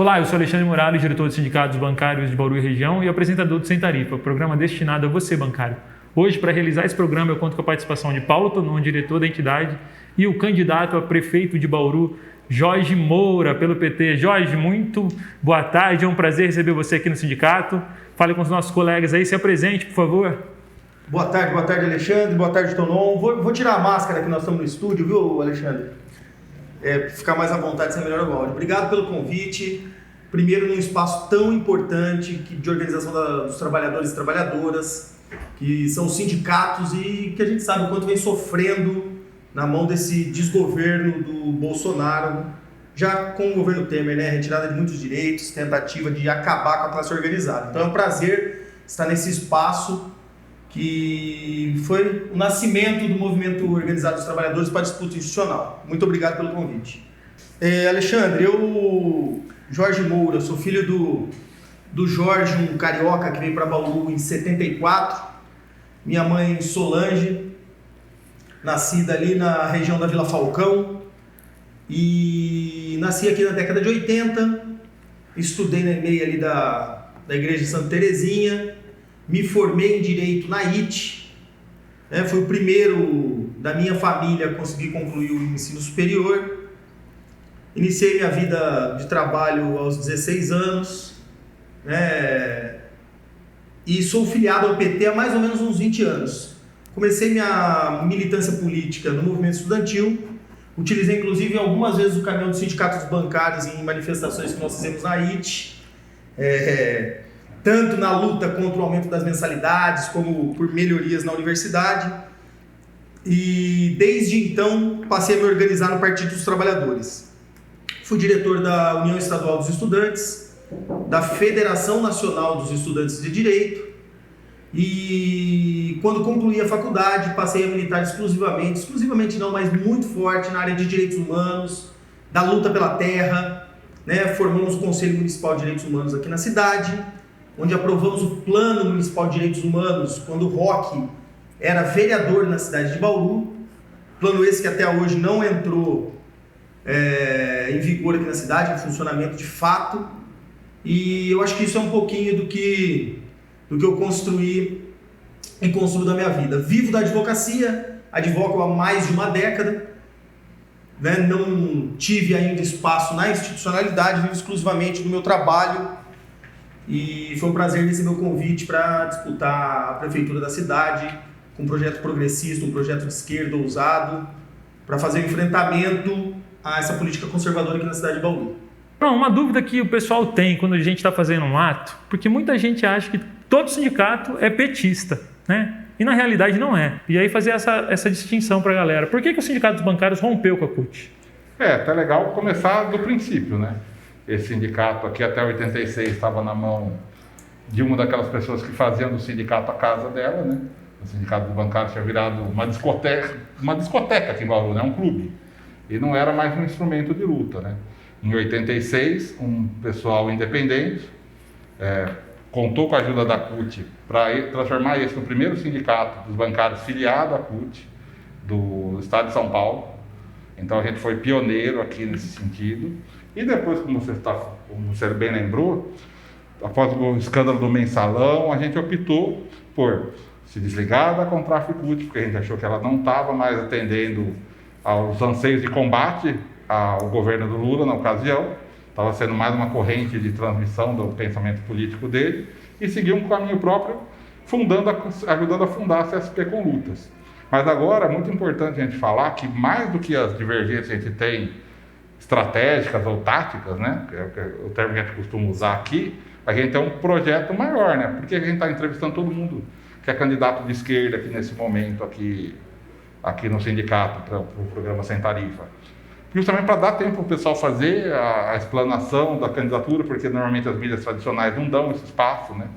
Olá, eu sou Alexandre Morales, diretor dos sindicatos bancários de Bauru e região e apresentador do Sem Tarifa, programa destinado a você, bancário. Hoje, para realizar esse programa, eu conto com a participação de Paulo Tonon, diretor da entidade, e o candidato a prefeito de Bauru, Jorge Moura, pelo PT. Jorge, muito boa tarde, é um prazer receber você aqui no sindicato. Fale com os nossos colegas aí, se apresente, por favor. Boa tarde, Alexandre, boa tarde, Tonon. Vou tirar a máscara que nós estamos no estúdio, viu, Alexandre? Ficar mais à vontade, ser melhor agora. Obrigado pelo convite. Primeiro, num espaço tão importante de organização dos trabalhadores e trabalhadoras, que são sindicatos e que a gente sabe o quanto vem sofrendo na mão desse desgoverno do Bolsonaro, já com o governo Temer, né? Retirada de muitos direitos, tentativa de acabar com a classe organizada. Então é um prazer estar nesse espaço que foi o nascimento do movimento organizado dos trabalhadores para a disputa institucional. Muito obrigado pelo convite. Alexandre, Jorge Moura, sou filho do Jorge, um carioca que veio para Bauru em 74. Minha mãe Solange, nascida ali na região da Vila Falcão. E nasci aqui na década de 80, estudei na EMEI ali da Igreja de Santa Terezinha. Me formei em Direito na IT, fui o primeiro da minha família a conseguir concluir o ensino superior. Iniciei minha vida de trabalho aos 16 anos, e sou filiado ao PT há mais ou menos uns 20 anos. Comecei minha militância política no movimento estudantil, utilizei inclusive algumas vezes o caminhão dos sindicatos bancários em manifestações que nós fizemos na IT, tanto na luta contra o aumento das mensalidades, como por melhorias na universidade. E desde então passei a me organizar no Partido dos Trabalhadores. Fui diretor da União Estadual dos Estudantes, da Federação Nacional dos Estudantes de Direito, e quando concluí a faculdade passei a militar exclusivamente não, mas muito forte na área de direitos humanos, da luta pela terra, formamos o Conselho Municipal de Direitos Humanos aqui na cidade, onde aprovamos o Plano Municipal de Direitos Humanos, quando o Roque era vereador na cidade de Bauru. Plano esse que até hoje não entrou em vigor aqui na cidade, em funcionamento de fato. E eu acho que isso é um pouquinho do que eu construí e construo da minha vida. Vivo da advocacia, advoco há mais de uma década, não tive ainda espaço na institucionalidade, vivo exclusivamente do meu trabalho. E foi um prazer receber o convite para disputar a prefeitura da cidade, com um projeto progressista, um projeto de esquerda ousado, para fazer um enfrentamento a essa política conservadora aqui na cidade de Bauru. Uma dúvida que o pessoal tem quando a gente está fazendo um ato, porque muita gente acha que todo sindicato é petista, né? E na realidade não é. E aí fazer essa distinção para a galera. Por que o sindicato dos bancários rompeu com a CUT? Tá legal começar do princípio, né? Esse sindicato aqui até 86 estava na mão de uma daquelas pessoas que faziam do sindicato a casa dela, né? O sindicato dos bancários tinha virado uma discoteca aqui em Bauru, né? Um clube. E não era mais um instrumento de luta, né? Em 86, um pessoal independente contou com a ajuda da CUT para transformar esse no primeiro sindicato dos bancários filiado à CUT do estado de São Paulo. Então a gente foi pioneiro aqui nesse sentido. E depois, como você bem lembrou, após o escândalo do mensalão, a gente optou por se desligar da Contraficute, porque a gente achou que ela não estava mais atendendo aos anseios de combate ao governo do Lula na ocasião, estava sendo mais uma corrente de transmissão do pensamento político dele, e seguir um caminho próprio, ajudando a fundar a CSP com lutas. Mas agora é muito importante a gente falar que mais do que as divergências que a gente tem estratégicas ou táticas, né, que é o termo que a gente costuma usar aqui, a gente tem um projeto maior, né? Porque a gente está entrevistando todo mundo que é candidato de esquerda aqui nesse momento, aqui no sindicato, para o programa Sem Tarifa. Justamente para dar tempo para o pessoal fazer a explanação da candidatura, porque normalmente as mídias tradicionais não dão esse espaço, né?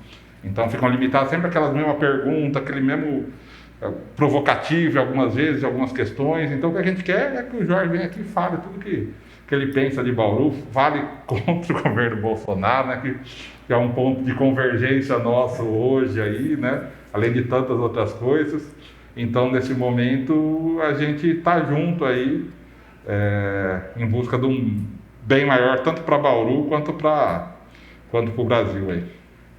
Então ficam limitadas sempre aquelas mesmas perguntas, aquele mesmo provocativo algumas vezes, algumas questões. Então o que a gente quer é que o Jorge venha aqui e fale tudo que ele pensa de Bauru, fale contra o governo Bolsonaro, né? Que é um ponto de convergência nosso hoje aí, né? Além de tantas outras coisas. Então, nesse momento, a gente está junto aí em busca de bem maior, tanto para Bauru quanto para o Brasil aí.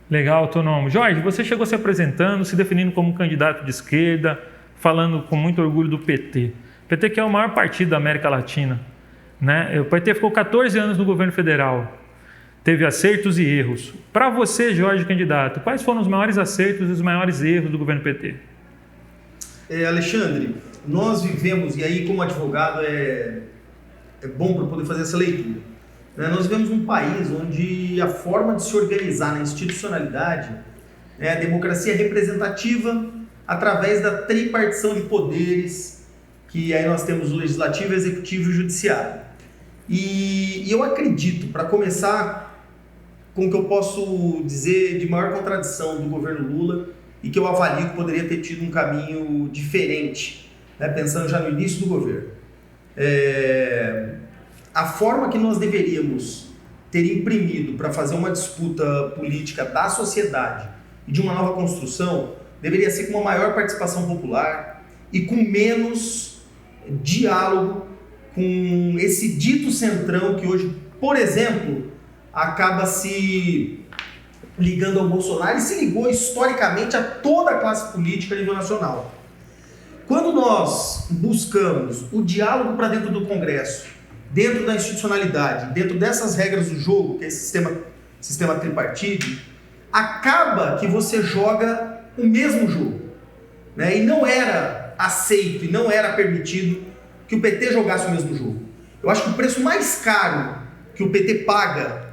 Legal, autônomo. Jorge, você chegou se apresentando, se definindo como candidato de esquerda, falando com muito orgulho do PT. O PT que é o maior partido da América Latina, né? O PT ficou 14 anos no governo federal, teve acertos e erros. Para você, Jorge, candidato, quais foram os maiores acertos e os maiores erros do governo PT? Alexandre, nós vivemos, e aí como advogado é bom para poder fazer essa leitura, né? Nós vivemos num país onde a forma de se organizar na institucionalidade é a democracia representativa através da tripartição de poderes, que aí nós temos o legislativo, o executivo e o judiciário. E eu acredito, para começar com o que eu posso dizer de maior contradição do governo Lula e que eu avalio que poderia ter tido um caminho diferente, né, pensando já no início do governo. A forma que nós deveríamos ter imprimido para fazer uma disputa política da sociedade e de uma nova construção deveria ser com uma maior participação popular e com menos diálogo com esse dito centrão que hoje, por exemplo, acaba se ligando ao Bolsonaro e se ligou historicamente a toda a classe política a nível nacional. Quando nós buscamos o diálogo para dentro do Congresso, dentro da institucionalidade, dentro dessas regras do jogo, que é esse sistema tripartite, acaba que você joga o mesmo jogo, né? E não era aceito e não era permitido que o PT jogasse o mesmo jogo. Eu acho que o preço mais caro que o PT paga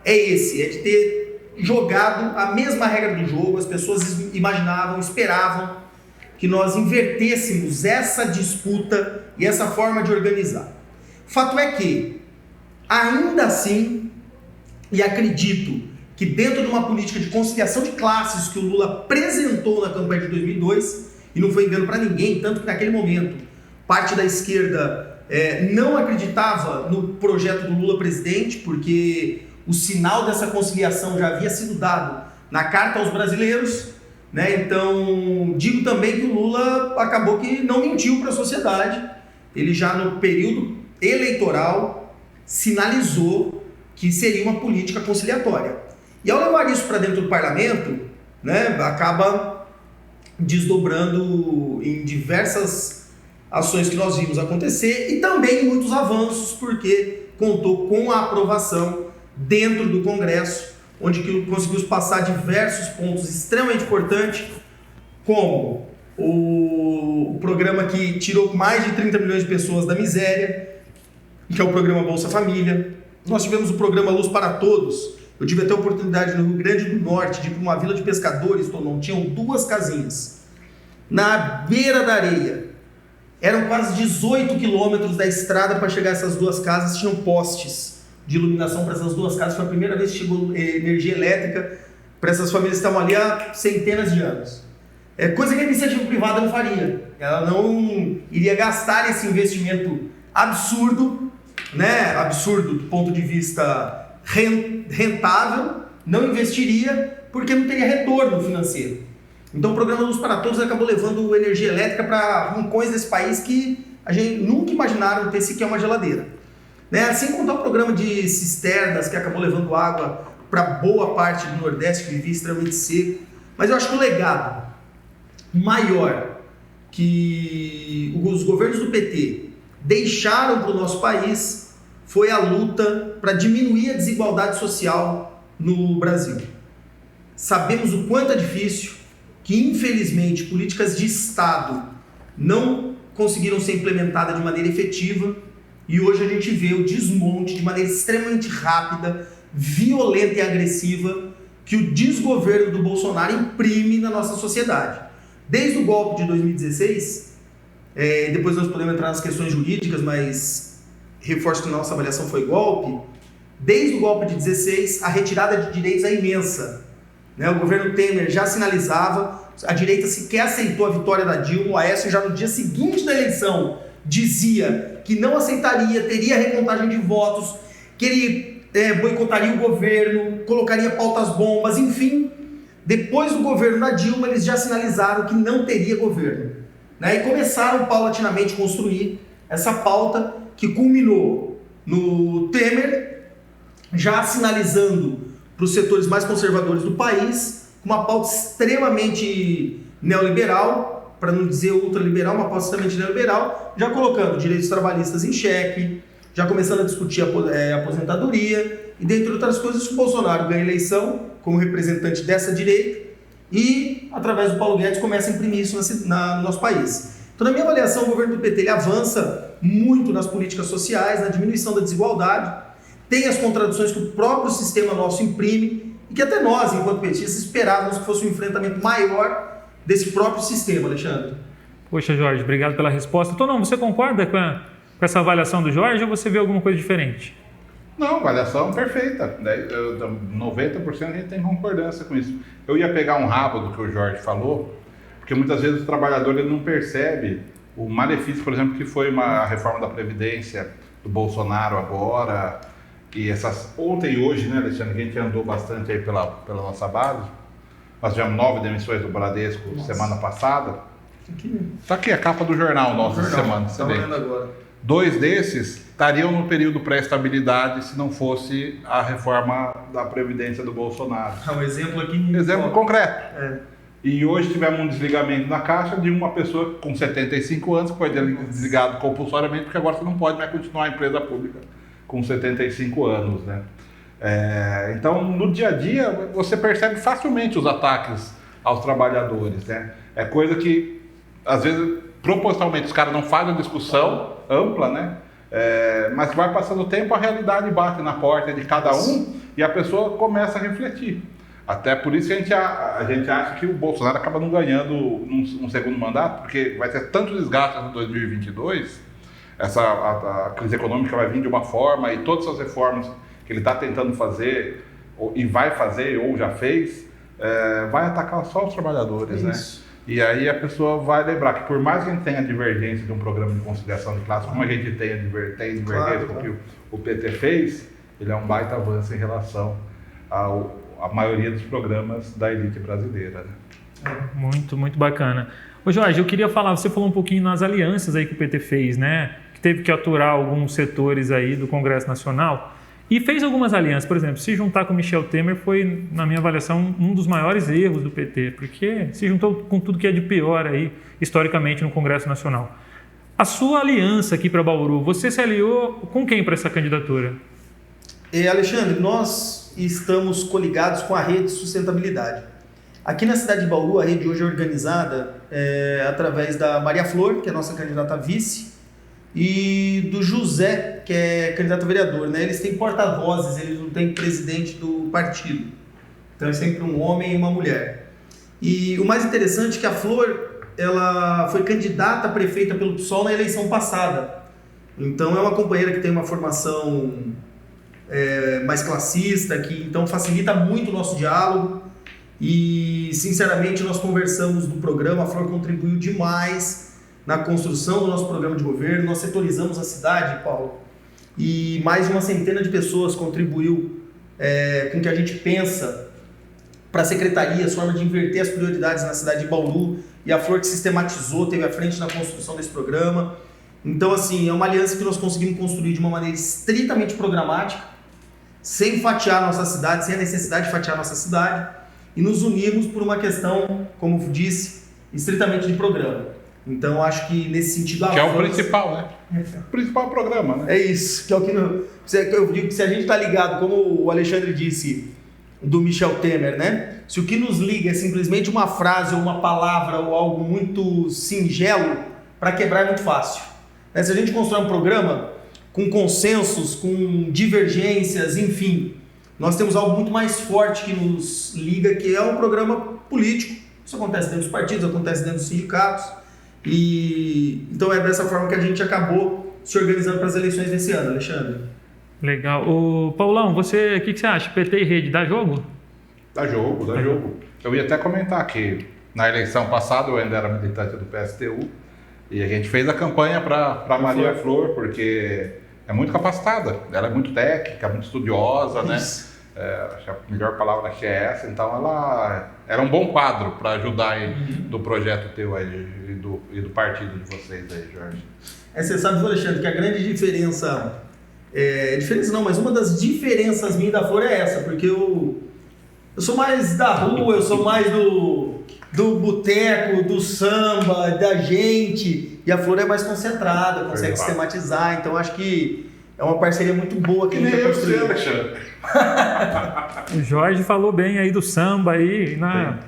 é esse, é de ter jogado a mesma regra do jogo. As pessoas imaginavam, esperavam que nós invertêssemos essa disputa e essa forma de organizar. Fato é que, ainda assim, e acredito que dentro de uma política de conciliação de classes que o Lula apresentou na campanha de 2002, e não foi engano para ninguém, tanto que naquele momento parte da esquerda não acreditava no projeto do Lula presidente, porque o sinal dessa conciliação já havia sido dado na Carta aos Brasileiros, né? Então, digo também que o Lula acabou que não mentiu para a sociedade. Ele já no período eleitoral sinalizou que seria uma política conciliatória. E ao levar isso para dentro do parlamento, né, acaba desdobrando em diversas ações que nós vimos acontecer e também em muitos avanços, porque contou com a aprovação dentro do Congresso, onde conseguimos passar diversos pontos extremamente importantes, como o programa que tirou mais de 30 milhões de pessoas da miséria, que é o programa Bolsa Família. Nós tivemos o programa Luz para Todos. Eu tive até a oportunidade no Rio Grande do Norte de ir para uma vila de pescadores, tinham 2 casinhas na beira da areia. Eram quase 18 quilômetros da estrada para chegar a essas 2 casas, tinham postes de iluminação para essas 2 casas. Foi a primeira vez que chegou energia elétrica para essas famílias que estavam ali há centenas de anos. Coisa que a iniciativa privada não faria. Ela não iria gastar esse investimento absurdo, né? Absurdo do ponto de vista rentável, não investiria porque não teria retorno financeiro. Então o programa Luz para Todos acabou levando energia elétrica para rincões desse país que a gente nunca imaginaram ter sequer uma geladeira, né? Sem contar o programa de cisternas que acabou levando água para boa parte do Nordeste que vivia extremamente seco. Mas eu acho que o legado maior que os governos do PT deixaram para o nosso país foi a luta para diminuir a desigualdade social no Brasil. Sabemos o quanto é difícil, que infelizmente políticas de Estado não conseguiram ser implementadas de maneira efetiva e hoje a gente vê o desmonte de maneira extremamente rápida, violenta e agressiva que o desgoverno do Bolsonaro imprime na nossa sociedade. Desde o golpe de 2016, depois nós podemos entrar nas questões jurídicas, mas reforço que nossa avaliação foi golpe. Desde o golpe de 16, a retirada de direitos é imensa, né? O governo Temer já sinalizava, a direita sequer aceitou a vitória da Dilma, o Aécio já no dia seguinte da eleição dizia que não aceitaria, teria recontagem de votos, que ele boicotaria o governo, colocaria pautas bombas, enfim. Depois do governo da Dilma, eles já sinalizaram que não teria governo, né? E começaram paulatinamente a construir essa pauta que culminou no Temer, já sinalizando para os setores mais conservadores do país uma pauta extremamente neoliberal, para não dizer ultraliberal, uma pauta extremamente neoliberal, já colocando direitos trabalhistas em xeque, já começando a discutir a aposentadoria e, dentre outras coisas, que o Bolsonaro ganha eleição como representante dessa direita e, através do Paulo Guedes, começa a imprimir isso no nosso país. Então, na minha avaliação, o governo do PT ele avança muito nas políticas sociais, na diminuição da desigualdade, tem as contradições que o próprio sistema nosso imprime e que até nós, enquanto petistas, esperávamos que fosse um enfrentamento maior desse próprio sistema, Alexandre. Poxa, Jorge, obrigado pela resposta. Tonão, você concorda com essa avaliação do Jorge ou você vê alguma coisa diferente? Não, avaliação perfeita. 90% a gente tem concordância com isso. Eu ia pegar um rabo do que o Jorge falou, porque muitas vezes o trabalhador ele não percebe o malefício, por exemplo, que foi a reforma da Previdência do Bolsonaro agora, e ontem e hoje, né, Alexandre, que a gente andou bastante aí pela nossa base. Nós tivemos 9 demissões do Bradesco semana passada. Tá aqui a capa do jornal nosso essa semana. Tá vendo agora. 2 desses estariam no período pré-estabilidade se não fosse a reforma da Previdência do Bolsonaro. É um exemplo aqui. Exemplo concreto. É. E hoje tivemos um desligamento na Caixa de uma pessoa com 75 anos que foi desligado compulsoriamente, porque agora você não pode mais continuar a empresa pública com 75 anos, né? Então, no dia a dia, você percebe facilmente os ataques aos trabalhadores, né? É coisa que, às vezes, propositalmente, os caras não fazem uma discussão ampla, né? Mas vai passando o tempo, a realidade bate na porta de cada um e a pessoa começa a refletir. Até por isso que a gente acha que o Bolsonaro acaba não ganhando um segundo mandato, porque vai ter tanto desgaste em 2022, a crise econômica vai vir de uma forma e todas as reformas que ele está tentando fazer e vai fazer ou já fez, vai atacar só os trabalhadores, né? E aí a pessoa vai lembrar que por mais que a gente tenha divergência de um programa de conciliação de classe, como a gente tem divergência com o que o PT fez, ele é um baita avanço em relação à maioria dos programas da elite brasileira, né? Muito, muito bacana. Ô Jorge, eu queria falar, você falou um pouquinho nas alianças aí que o PT fez, né? Que teve que aturar alguns setores aí do Congresso Nacional e fez algumas alianças. Por exemplo, se juntar com Michel Temer foi, na minha avaliação, um dos maiores erros do PT, porque se juntou com tudo que é de pior aí, historicamente, no Congresso Nacional. A sua aliança aqui para Bauru, você se aliou com quem para essa candidatura? Alexandre, nós estamos coligados com a Rede de Sustentabilidade. Aqui na cidade de Bauru, a rede hoje é organizada através da Maria Flor, que é nossa candidata a vice, e do José, que é candidato a vereador, né? Eles têm porta-vozes, eles não têm presidente do partido. Então é sempre um homem e uma mulher. E o mais interessante é que a Flor, ela foi candidata a prefeita pelo PSOL na eleição passada. Então é uma companheira que tem uma formação mais classista, que então facilita muito o nosso diálogo. E sinceramente nós conversamos no programa, a Flor contribuiu demais na construção do nosso programa de governo, nós setorizamos a cidade, Paulo, e mais de uma centena de pessoas contribuiu com o que a gente pensa para a secretaria, a forma de inverter as prioridades na cidade de Bauru, e a Flor que sistematizou, teve à frente na construção desse programa. Então, assim, é uma aliança que nós conseguimos construir de uma maneira estritamente programática, sem fatiar nossa cidade, sem a necessidade de fatiar nossa cidade, e nos unirmos por uma questão, como disse, estritamente de programa. Então, acho que nesse sentido... Que é o principal, né? O principal programa, né? É isso, que é o que eu digo que se a gente está ligado, como o Alexandre disse, do Michel Temer, né? Se o que nos liga é simplesmente uma frase ou uma palavra ou algo muito singelo, para quebrar é muito fácil. Se a gente constrói um programa com consensos, com divergências, enfim, nós temos algo muito mais forte que nos liga, que é um programa político. Isso acontece dentro dos partidos, acontece dentro dos sindicatos. E então é dessa forma que a gente acabou se organizando para as eleições desse ano, Alexandre. Legal. Ô, Paulão, o que você acha? PT e rede, dá jogo? Dá jogo. Eu ia até comentar que na eleição passada eu ainda era militante do PSTU e a gente fez a campanha para Maria Flor, porque é muito capacitada, ela é muito técnica, muito estudiosa, né? Acho que a melhor palavra que é essa, então ela era um bom quadro para ajudar aí do projeto teu aí e do partido de vocês aí, Jorge. Você sabe, Alexandre, que a grande diferença Diferença não, mas uma das diferenças minhas da Flor é essa, porque eu sou mais da rua, eu sou mais do boteco, do samba, da gente, e a Flor é mais concentrada, consegue sistematizar, então acho que é uma parceria muito boa que a gente vai construir. O Jorge falou bem aí do samba aí.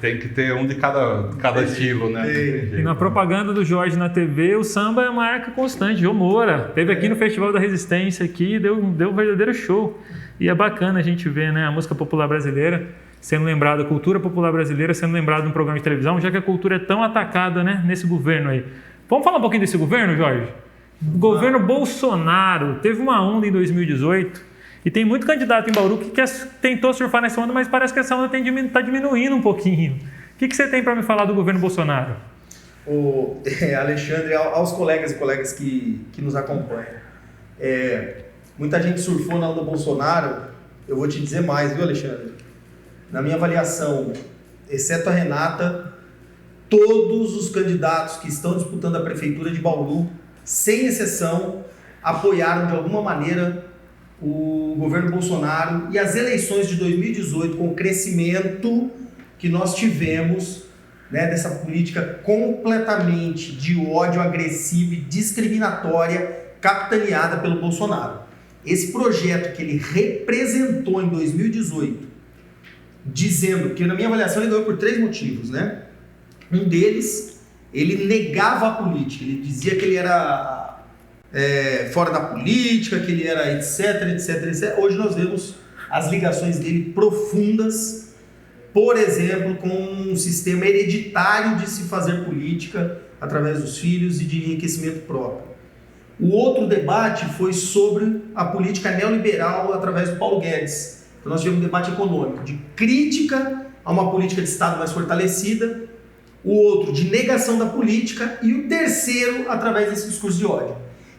Tem que ter um de cada estilo, né? E na propaganda do Jorge na TV, o samba é uma marca constante. João Moura teve aqui no Festival da Resistência, aqui, deu um verdadeiro show. E é bacana a gente ver, né, a música popular brasileira sendo lembrada, a cultura popular brasileira sendo lembrada num programa de televisão, já que a cultura é tão atacada, né, nesse governo aí. Vamos falar um pouquinho desse governo, Jorge? O governo Bolsonaro teve uma onda em 2018 e tem muito candidato em Bauru que tentou surfar nessa onda, mas parece que essa onda está diminuindo um pouquinho. O que você tem para me falar do governo Bolsonaro? Alexandre, aos colegas e colegas que nos acompanham. Muita gente surfou na onda Bolsonaro, eu vou te dizer mais, viu, Alexandre? Na minha avaliação, exceto a Renata, todos os candidatos que estão disputando a prefeitura de Bauru, sem exceção, apoiaram de alguma maneira o governo Bolsonaro e as eleições de 2018, com o crescimento que nós tivemos, né, dessa política completamente de ódio agressivo e discriminatória capitaneada pelo Bolsonaro. Esse projeto que ele representou em 2018, dizendo que, na minha avaliação, ele ganhou por 3 motivos, né? Um deles, ele negava a política, ele dizia que ele era fora da política, que ele era etc, etc, etc. Hoje nós vemos as ligações dele profundas, por exemplo, com um sistema hereditário de se fazer política através dos filhos e de enriquecimento próprio. O outro debate foi sobre a política neoliberal através do Paulo Guedes. Então nós tivemos um debate econômico de crítica a uma política de Estado mais fortalecida, o outro de negação da política e o terceiro através desse discurso de ódio.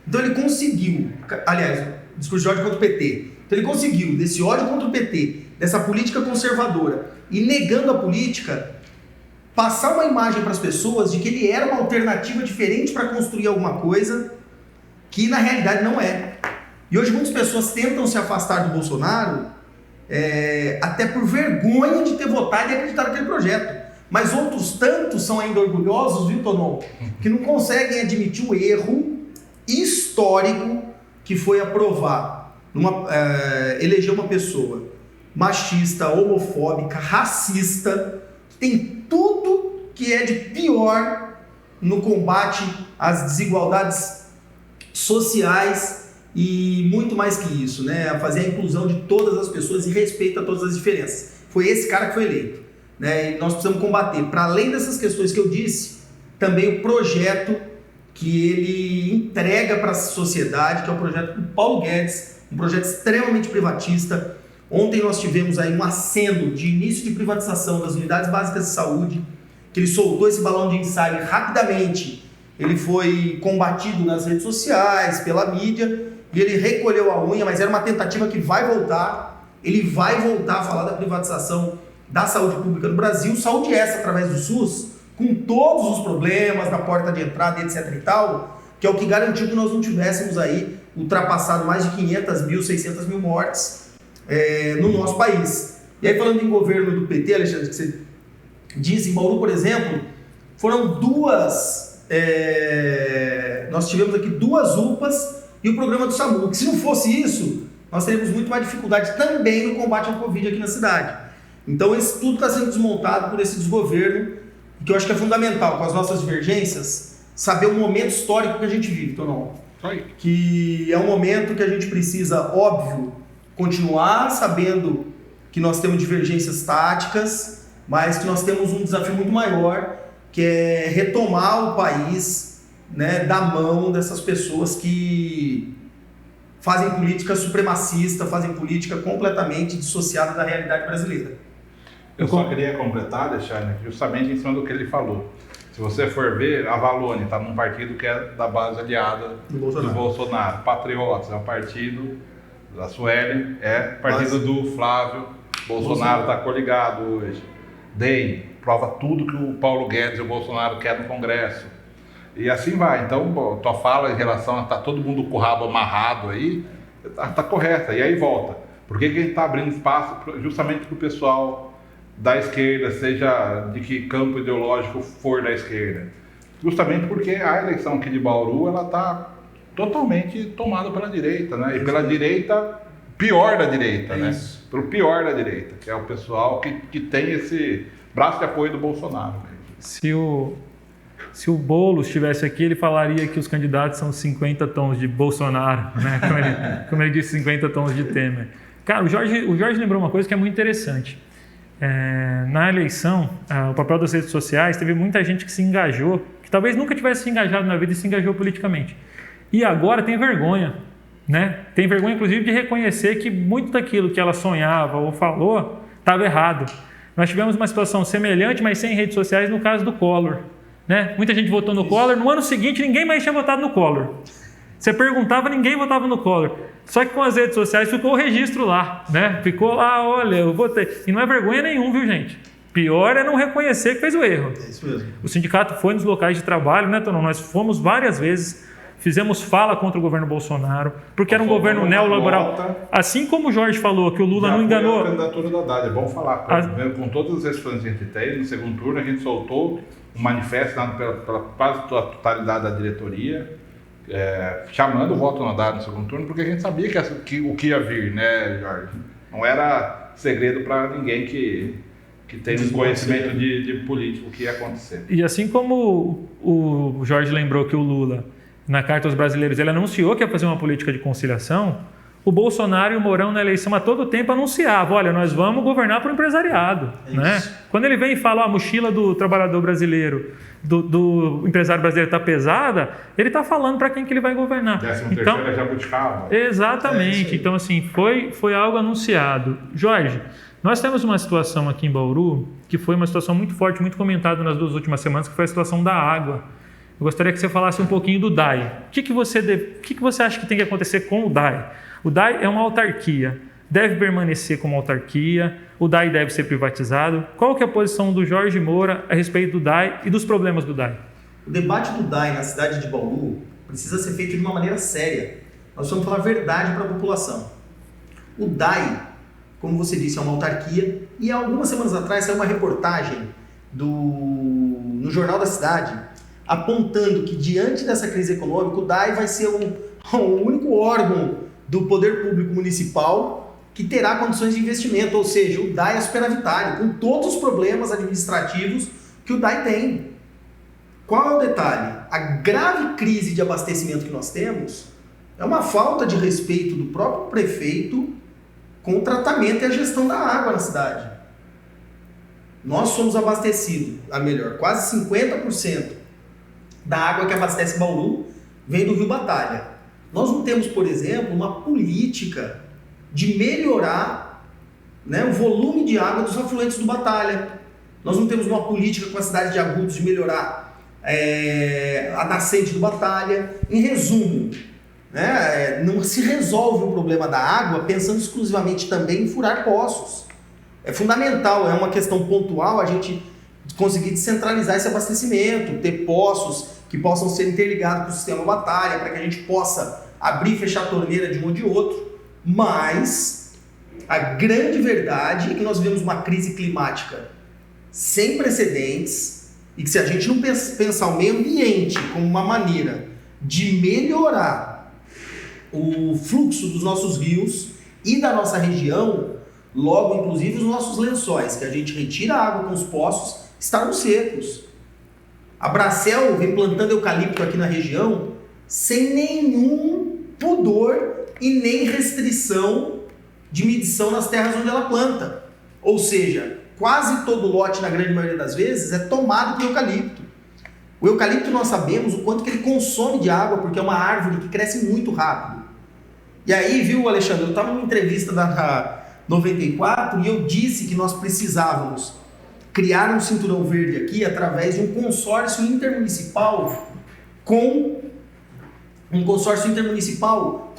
Então ele conseguiu, aliás, discurso de ódio contra o PT. Então ele conseguiu, desse ódio contra o PT, dessa política conservadora e negando a política, passar uma imagem para as pessoas de que ele era uma alternativa diferente para construir alguma coisa que na realidade não é. E hoje muitas pessoas tentam se afastar do Bolsonaro até por vergonha de ter votado e acreditado naquele projeto. Mas outros tantos são ainda orgulhosos, viu, Tonon? Que não conseguem admitir o erro histórico que foi aprovar, eleger uma pessoa machista, homofóbica, racista, que tem tudo que é de pior no combate às desigualdades sociais e muito mais que isso, né? A fazer a inclusão de todas as pessoas e respeito a todas as diferenças. Foi esse cara que foi eleito, né? E nós precisamos combater, para além dessas questões que eu disse, também o projeto que ele entrega para a sociedade, que é o projeto do Paulo Guedes, um projeto extremamente privatista. Ontem nós tivemos aí um aceno de início de privatização das unidades básicas de saúde, que ele soltou esse balão de ensaio e rapidamente ele foi combatido nas redes sociais, pela mídia, e ele recolheu a unha, mas era uma tentativa que vai voltar. Ele vai voltar a falar da privatização da saúde pública no Brasil, saúde essa através do SUS, com todos os problemas na porta de entrada, etc e tal, que é o que garantiu que nós não tivéssemos aí ultrapassado mais de 500 mil, 600 mil mortes no nosso país. E aí, falando em governo do PT, Alexandre, que você disse, em Bauru, por exemplo, foram nós tivemos aqui 2 UPAs e o programa do SAMU, que se não fosse isso, nós teríamos muito mais dificuldade também no combate ao Covid aqui na cidade. Então, isso tudo está sendo desmontado por esse desgoverno, que eu acho que é fundamental, com as nossas divergências, saber o momento histórico que a gente vive, Tonon. Que é um momento que a gente precisa, óbvio, continuar sabendo que nós temos divergências táticas, mas que nós temos um desafio muito maior, que é retomar o país, né, da mão dessas pessoas que fazem política supremacista, fazem política completamente dissociada da realidade brasileira. Eu só queria completar, Alexandre, justamente em cima do que ele falou. Se você for ver, a Valone está num partido que é da base aliada do Bolsonaro. Patriotas é o partido da Sueli, partido do Flávio. Bolsonaro está coligado hoje. DEM prova tudo que o Paulo Guedes e o Bolsonaro querem no Congresso. E assim vai. Então, tua fala em relação a estar todo mundo com o rabo amarrado aí, está correta, e aí volta. Por que a gente está abrindo espaço justamente para o pessoal da esquerda, seja de que campo ideológico for da esquerda? Justamente porque a eleição aqui de Bauru, ela está totalmente tomada pela direita, né? E pela direita, pior da direita, né? Pelo pior da direita, que é o pessoal que tem esse braço de apoio do Bolsonaro. Se o Boulos estivesse aqui, ele falaria que os candidatos são 50 tons de Bolsonaro, né? Como ele disse, 50 tons de Temer. Cara, o Jorge lembrou uma coisa que é muito interessante. Na eleição, o papel das redes sociais, teve muita gente que se engajou, que talvez nunca tivesse se engajado na vida e se engajou politicamente. E agora tem vergonha, né? Tem vergonha, inclusive, de reconhecer que muito daquilo que ela sonhava ou falou estava errado. Nós tivemos uma situação semelhante, mas sem redes sociais, no caso do Collor, né? Muita gente votou no Collor, no ano seguinte ninguém mais tinha votado no Collor. Você perguntava, ninguém votava no Collor. Só que com as redes sociais ficou o registro lá, né? Ficou lá, olha, eu votei. E não é vergonha nenhuma, viu, gente? Pior é não reconhecer que fez o erro. É isso mesmo. O sindicato foi nos locais de trabalho, né, Tonão? Nós fomos várias vezes, fizemos fala contra o governo Bolsonaro, porque era um governo neoliberal. Assim como o Jorge falou, que o Lula não enganou... A candidatura da Haddad, é bom falar. Com todas as restrições que a gente tem, no segundo turno a gente soltou um manifesto dado pela quase totalidade da diretoria, chamando o voto no Haddad no segundo turno, porque a gente sabia o que ia vir, né, Jorge? Não era segredo para ninguém que tem um conhecimento de político que ia acontecer. E assim como o Jorge lembrou que o Lula, na Carta aos Brasileiros, ele anunciou que ia fazer uma política de conciliação, o Bolsonaro e o Mourão na eleição a todo tempo anunciavam, olha, nós vamos governar para o empresariado. Né? Quando ele vem e fala, a mochila do trabalhador brasileiro, do empresário brasileiro está pesada, ele está falando para quem que ele vai governar. 13º é jabuticaba. Exatamente. Então, assim, foi algo anunciado. Jorge, nós temos uma situação aqui em Bauru, que foi uma situação muito forte, muito comentada nas 2 últimas semanas, que foi a situação da água. Eu gostaria que você falasse um pouquinho do DAI. O que você acha que tem que acontecer com o DAI? O DAI é uma autarquia, deve permanecer como autarquia, o DAI deve ser privatizado. Qual que é a posição do Jorge Moura a respeito do DAI e dos problemas do DAI? O debate do DAI na cidade de Bauru precisa ser feito de uma maneira séria. Nós vamos falar a verdade para a população. O DAI, como você disse, é uma autarquia, e há algumas semanas atrás saiu uma reportagem no Jornal da Cidade apontando que, diante dessa crise econômica, o DAI vai ser o único órgão do poder público municipal que terá condições de investimento, ou seja, o DAI é superavitário, com todos os problemas administrativos que o DAI tem. Qual é o detalhe? A grave crise de abastecimento que nós temos é uma falta de respeito do próprio prefeito com o tratamento e a gestão da água na cidade. Nós somos abastecidos, quase 50% da água que abastece Bauru vem do Rio Batalha. Nós não temos, por exemplo, uma política de melhorar, né, o volume de água dos afluentes do Batalha. Nós não temos uma política com a cidade de Agudos de melhorar a nascente do Batalha. Em resumo, né, não se resolve o problema da água pensando exclusivamente também em furar poços. É fundamental, é uma questão pontual a gente conseguir descentralizar esse abastecimento, ter poços que possam ser interligados com o sistema Batalha, para que a gente possa abrir e fechar a torneira de um ou de outro. Mas a grande verdade é que nós vivemos uma crise climática sem precedentes e que, se a gente não pensar o meio ambiente como uma maneira de melhorar o fluxo dos nossos rios e da nossa região, logo, inclusive, os nossos lençóis, que a gente retira a água com os poços, estarão secos. A Bracel vem plantando eucalipto aqui na região sem nenhum pudor e nem restrição de medição nas terras onde ela planta. Ou seja, quase todo lote, na grande maioria das vezes, é tomado por eucalipto. O eucalipto, nós sabemos o quanto que ele consome de água, porque é uma árvore que cresce muito rápido. E aí, viu, Alexandre, eu estava numa entrevista da 94 e eu disse que nós precisávamos criar um cinturão verde aqui através de um consórcio intermunicipal com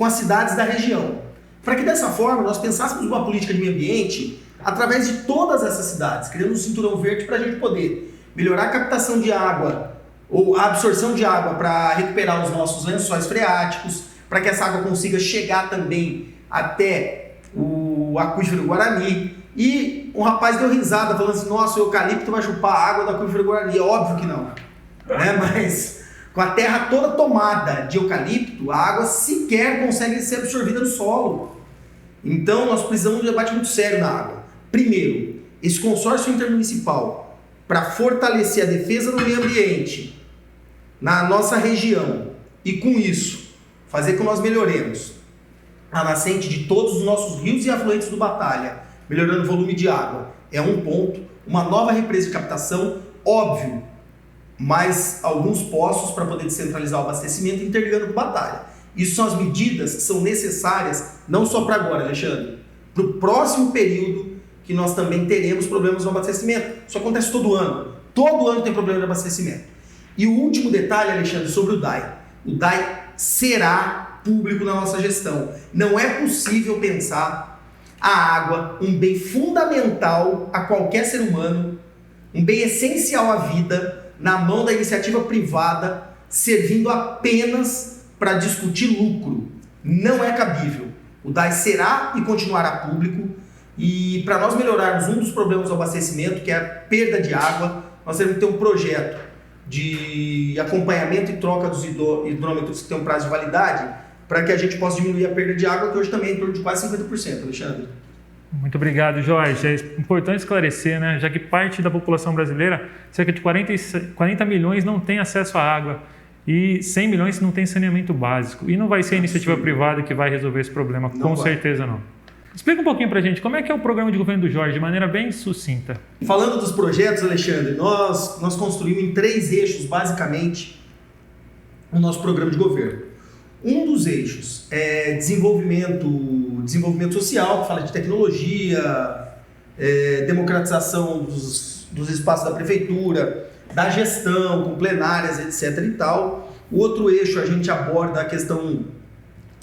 as cidades da região. Para que dessa forma nós pensássemos uma política de meio ambiente através de todas essas cidades, criando um cinturão verde para a gente poder melhorar a captação de água ou a absorção de água para recuperar os nossos lençóis freáticos, para que essa água consiga chegar também até o aquífero Guarani. E um rapaz deu risada falando assim, nossa, o eucalipto vai chupar a água do aquífero Guarani. Óbvio que não, né? Mas com a terra toda tomada de eucalipto, a água sequer consegue ser absorvida no solo. Então nós precisamos de um debate muito sério na água. Primeiro, esse consórcio intermunicipal para fortalecer a defesa do meio ambiente na nossa região e com isso fazer com que nós melhoremos a nascente de todos os nossos rios e afluentes do Batalha, melhorando o volume de água, é um ponto. Uma nova represa de captação, óbvio, mais alguns poços para poder descentralizar o abastecimento interligando com o Batalha. Isso são as medidas que são necessárias, não só para agora, Alexandre, para o próximo período que nós também teremos problemas no abastecimento. Isso acontece todo ano tem problema de abastecimento. E o último detalhe, Alexandre, sobre o DAI. O DAI será público na nossa gestão. Não é possível pensar a água, um bem fundamental a qualquer ser humano, um bem essencial à vida, na mão da iniciativa privada, servindo apenas para discutir lucro. Não é cabível. O DAI será e continuará público, e para nós melhorarmos um dos problemas do abastecimento, que é a perda de água, nós temos que ter um projeto de acompanhamento e troca dos hidrômetros que tem um prazo de validade, para que a gente possa diminuir a perda de água, que hoje também é em torno de quase 50%, Alexandre. Muito obrigado, Jorge. É importante esclarecer, né? Já que parte da população brasileira, cerca de 40 milhões não tem acesso à água e 100 milhões não tem saneamento básico. E não vai ser a iniciativa privada que vai resolver esse problema, com certeza não. Explica um pouquinho pra gente, como é que é o programa de governo do Jorge, de maneira bem sucinta. Falando dos projetos, Alexandre, nós construímos em 3 eixos, basicamente, o nosso programa de governo. Um dos eixos é desenvolvimento social, que fala de tecnologia, democratização dos espaços da prefeitura, da gestão, com plenárias, etc. e tal. O outro eixo a gente aborda a questão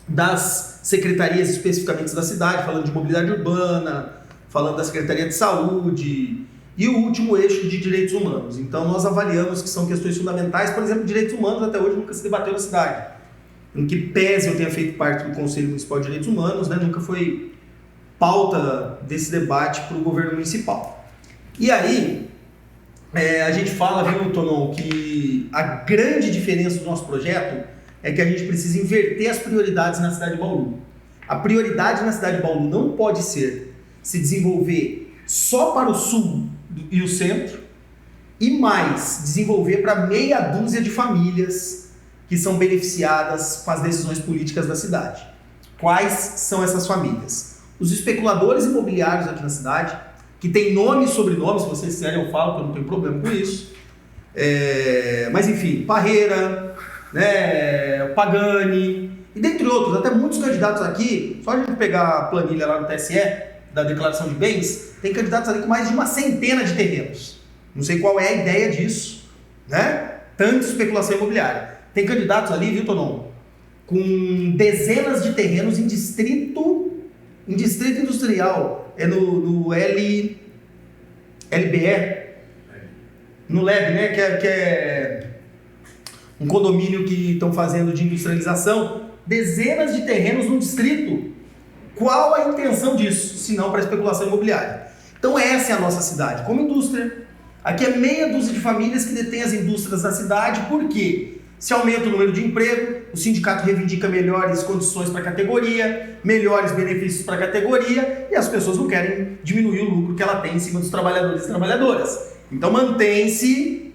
das secretarias especificamente da cidade, falando de mobilidade urbana, falando da Secretaria de Saúde, e o último eixo de direitos humanos. Então nós avaliamos que são questões fundamentais, por exemplo, direitos humanos até hoje nunca se debateu na cidade. Em que pese eu tenha feito parte do Conselho Municipal de Direitos Humanos, né, nunca foi pauta desse debate para o governo municipal. E aí, a gente fala, viu, Tonon, que a grande diferença do nosso projeto é que a gente precisa inverter as prioridades na cidade de Bauru. A prioridade na cidade de Bauru não pode ser se desenvolver só para o sul e o centro e mais desenvolver para meia dúzia de famílias que são beneficiadas com as decisões políticas da cidade. Quais são essas famílias? Os especuladores imobiliários aqui na cidade, que tem nome e sobrenome, se vocês quiserem eu falo, que eu não tenho problema com isso. Mas enfim, Parreira, né, Pagani, e dentre outros, até muitos candidatos aqui, só a gente pegar a planilha lá no TSE, da declaração de bens, tem candidatos ali com mais de uma centena de terrenos. Não sei qual é a ideia disso, né? Tanta especulação imobiliária. Tem candidatos ali, viu, Tonon, com dezenas de terrenos em distrito industrial, no LBE, no LEB, né, que é um condomínio que estão fazendo de industrialização, dezenas de terrenos no distrito. Qual a intenção disso, se não para especulação imobiliária? Então essa é a nossa cidade, como indústria. Aqui é meia dúzia de famílias que detêm as indústrias da cidade, por quê? Se aumenta o número de emprego, o sindicato reivindica melhores condições para a categoria, melhores benefícios para a categoria, e as pessoas não querem diminuir o lucro que ela tem em cima dos trabalhadores e trabalhadoras. Então mantém-se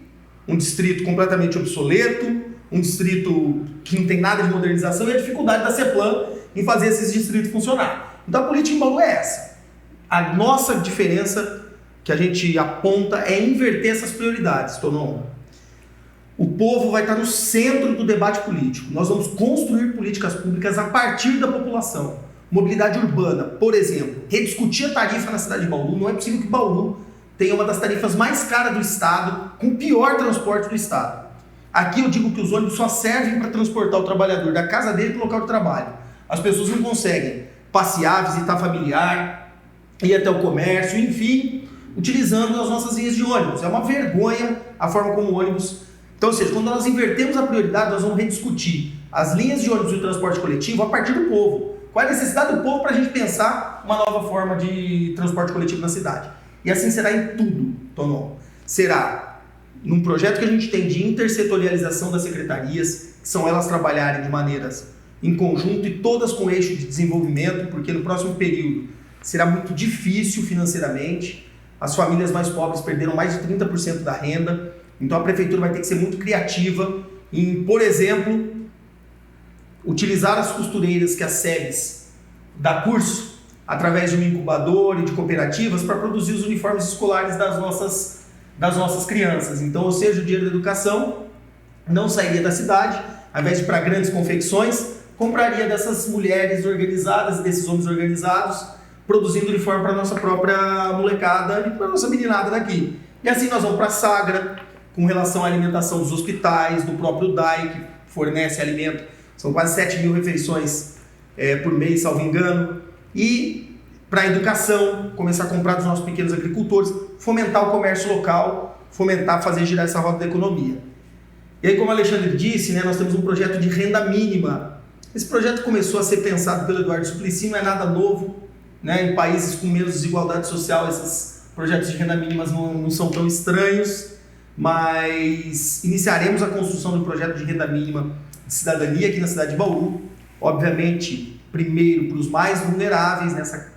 um distrito completamente obsoleto, um distrito que não tem nada de modernização, e a dificuldade da CEPLAN em fazer esses distritos funcionar. Então a política em Bauru é essa. A nossa diferença que a gente aponta é inverter essas prioridades, Tonon. O povo vai estar no centro do debate político. Nós vamos construir políticas públicas a partir da população. Mobilidade urbana, por exemplo, rediscutir a tarifa na cidade de Bauru. Não é possível que Bauru tenha uma das tarifas mais caras do estado, com o pior transporte do estado. Aqui eu digo que os ônibus só servem para transportar o trabalhador da casa dele para o local de trabalho. As pessoas não conseguem passear, visitar familiar, ir até o comércio, enfim, utilizando as nossas linhas de ônibus. É uma vergonha a forma como o ônibus... Então, ou seja, quando nós invertemos a prioridade, nós vamos rediscutir as linhas de ônibus e o transporte coletivo a partir do povo. Qual é a necessidade do povo para a gente pensar uma nova forma de transporte coletivo na cidade? E assim será em tudo, Tonon. Será num projeto que a gente tem de intersetorialização das secretarias, que são elas trabalharem de maneiras em conjunto e todas com eixo de desenvolvimento, porque no próximo período será muito difícil financeiramente. As famílias mais pobres perderam mais de 30% da renda, então a prefeitura vai ter que ser muito criativa em, por exemplo, utilizar as costureiras que a SEBS dá curso através de um incubador e de cooperativas para produzir os uniformes escolares das nossas crianças. Então, ou seja, o dinheiro da educação não sairia da cidade, ao invés de ir para grandes confecções, compraria dessas mulheres organizadas, desses homens organizados, produzindo uniforme para a nossa própria molecada e para a nossa meninada daqui. E assim nós vamos para a Sagra, com relação à alimentação dos hospitais, do próprio DAI, que fornece alimento. São quase 7 mil refeições por mês, salvo engano. E para a educação, começar a comprar dos nossos pequenos agricultores, fomentar o comércio local, fazer girar essa roda da economia. E aí, como o Alexandre disse, né, nós temos um projeto de renda mínima. Esse projeto começou a ser pensado pelo Eduardo Suplicy, não é nada novo. Né? Em países com menos desigualdade social, esses projetos de renda mínima não são tão estranhos, mas iniciaremos a construção de um projeto de renda mínima de cidadania aqui na cidade de Bauru, obviamente, primeiro para os mais vulneráveis nessa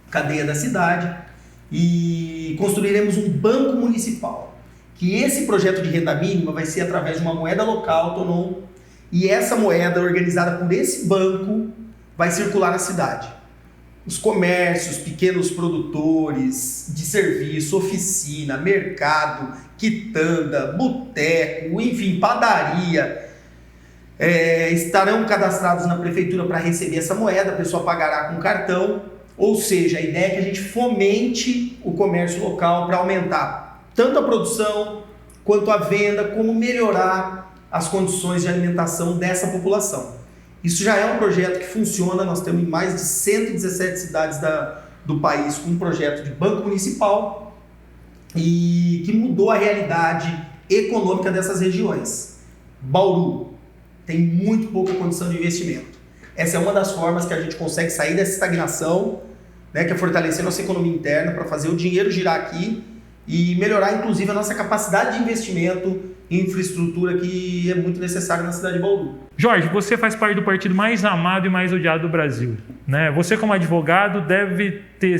cadeia da cidade, e construiremos um banco municipal, que esse projeto de renda mínima vai ser através de uma moeda local, Tonon, e essa moeda organizada por esse banco vai circular na cidade. Os comércios, pequenos produtores de serviço, oficina, mercado, quitanda, boteco, enfim, padaria, estarão cadastrados na prefeitura para receber essa moeda, a pessoa pagará com cartão, ou seja, a ideia é que a gente fomente o comércio local para aumentar tanto a produção quanto a venda, como melhorar as condições de alimentação dessa população. Isso já é um projeto que funciona, nós temos em mais de 117 cidades do país com um projeto de banco municipal e que mudou a realidade econômica dessas regiões. Bauru tem muito pouca condição de investimento. Essa é uma das formas que a gente consegue sair dessa estagnação, né, que é fortalecer nossa economia interna para fazer o dinheiro girar aqui e melhorar, inclusive, a nossa capacidade de investimento em infraestrutura que é muito necessária na cidade de Bauru. Jorge, você faz parte do partido mais amado e mais odiado do Brasil, né? Você, como advogado, deve ter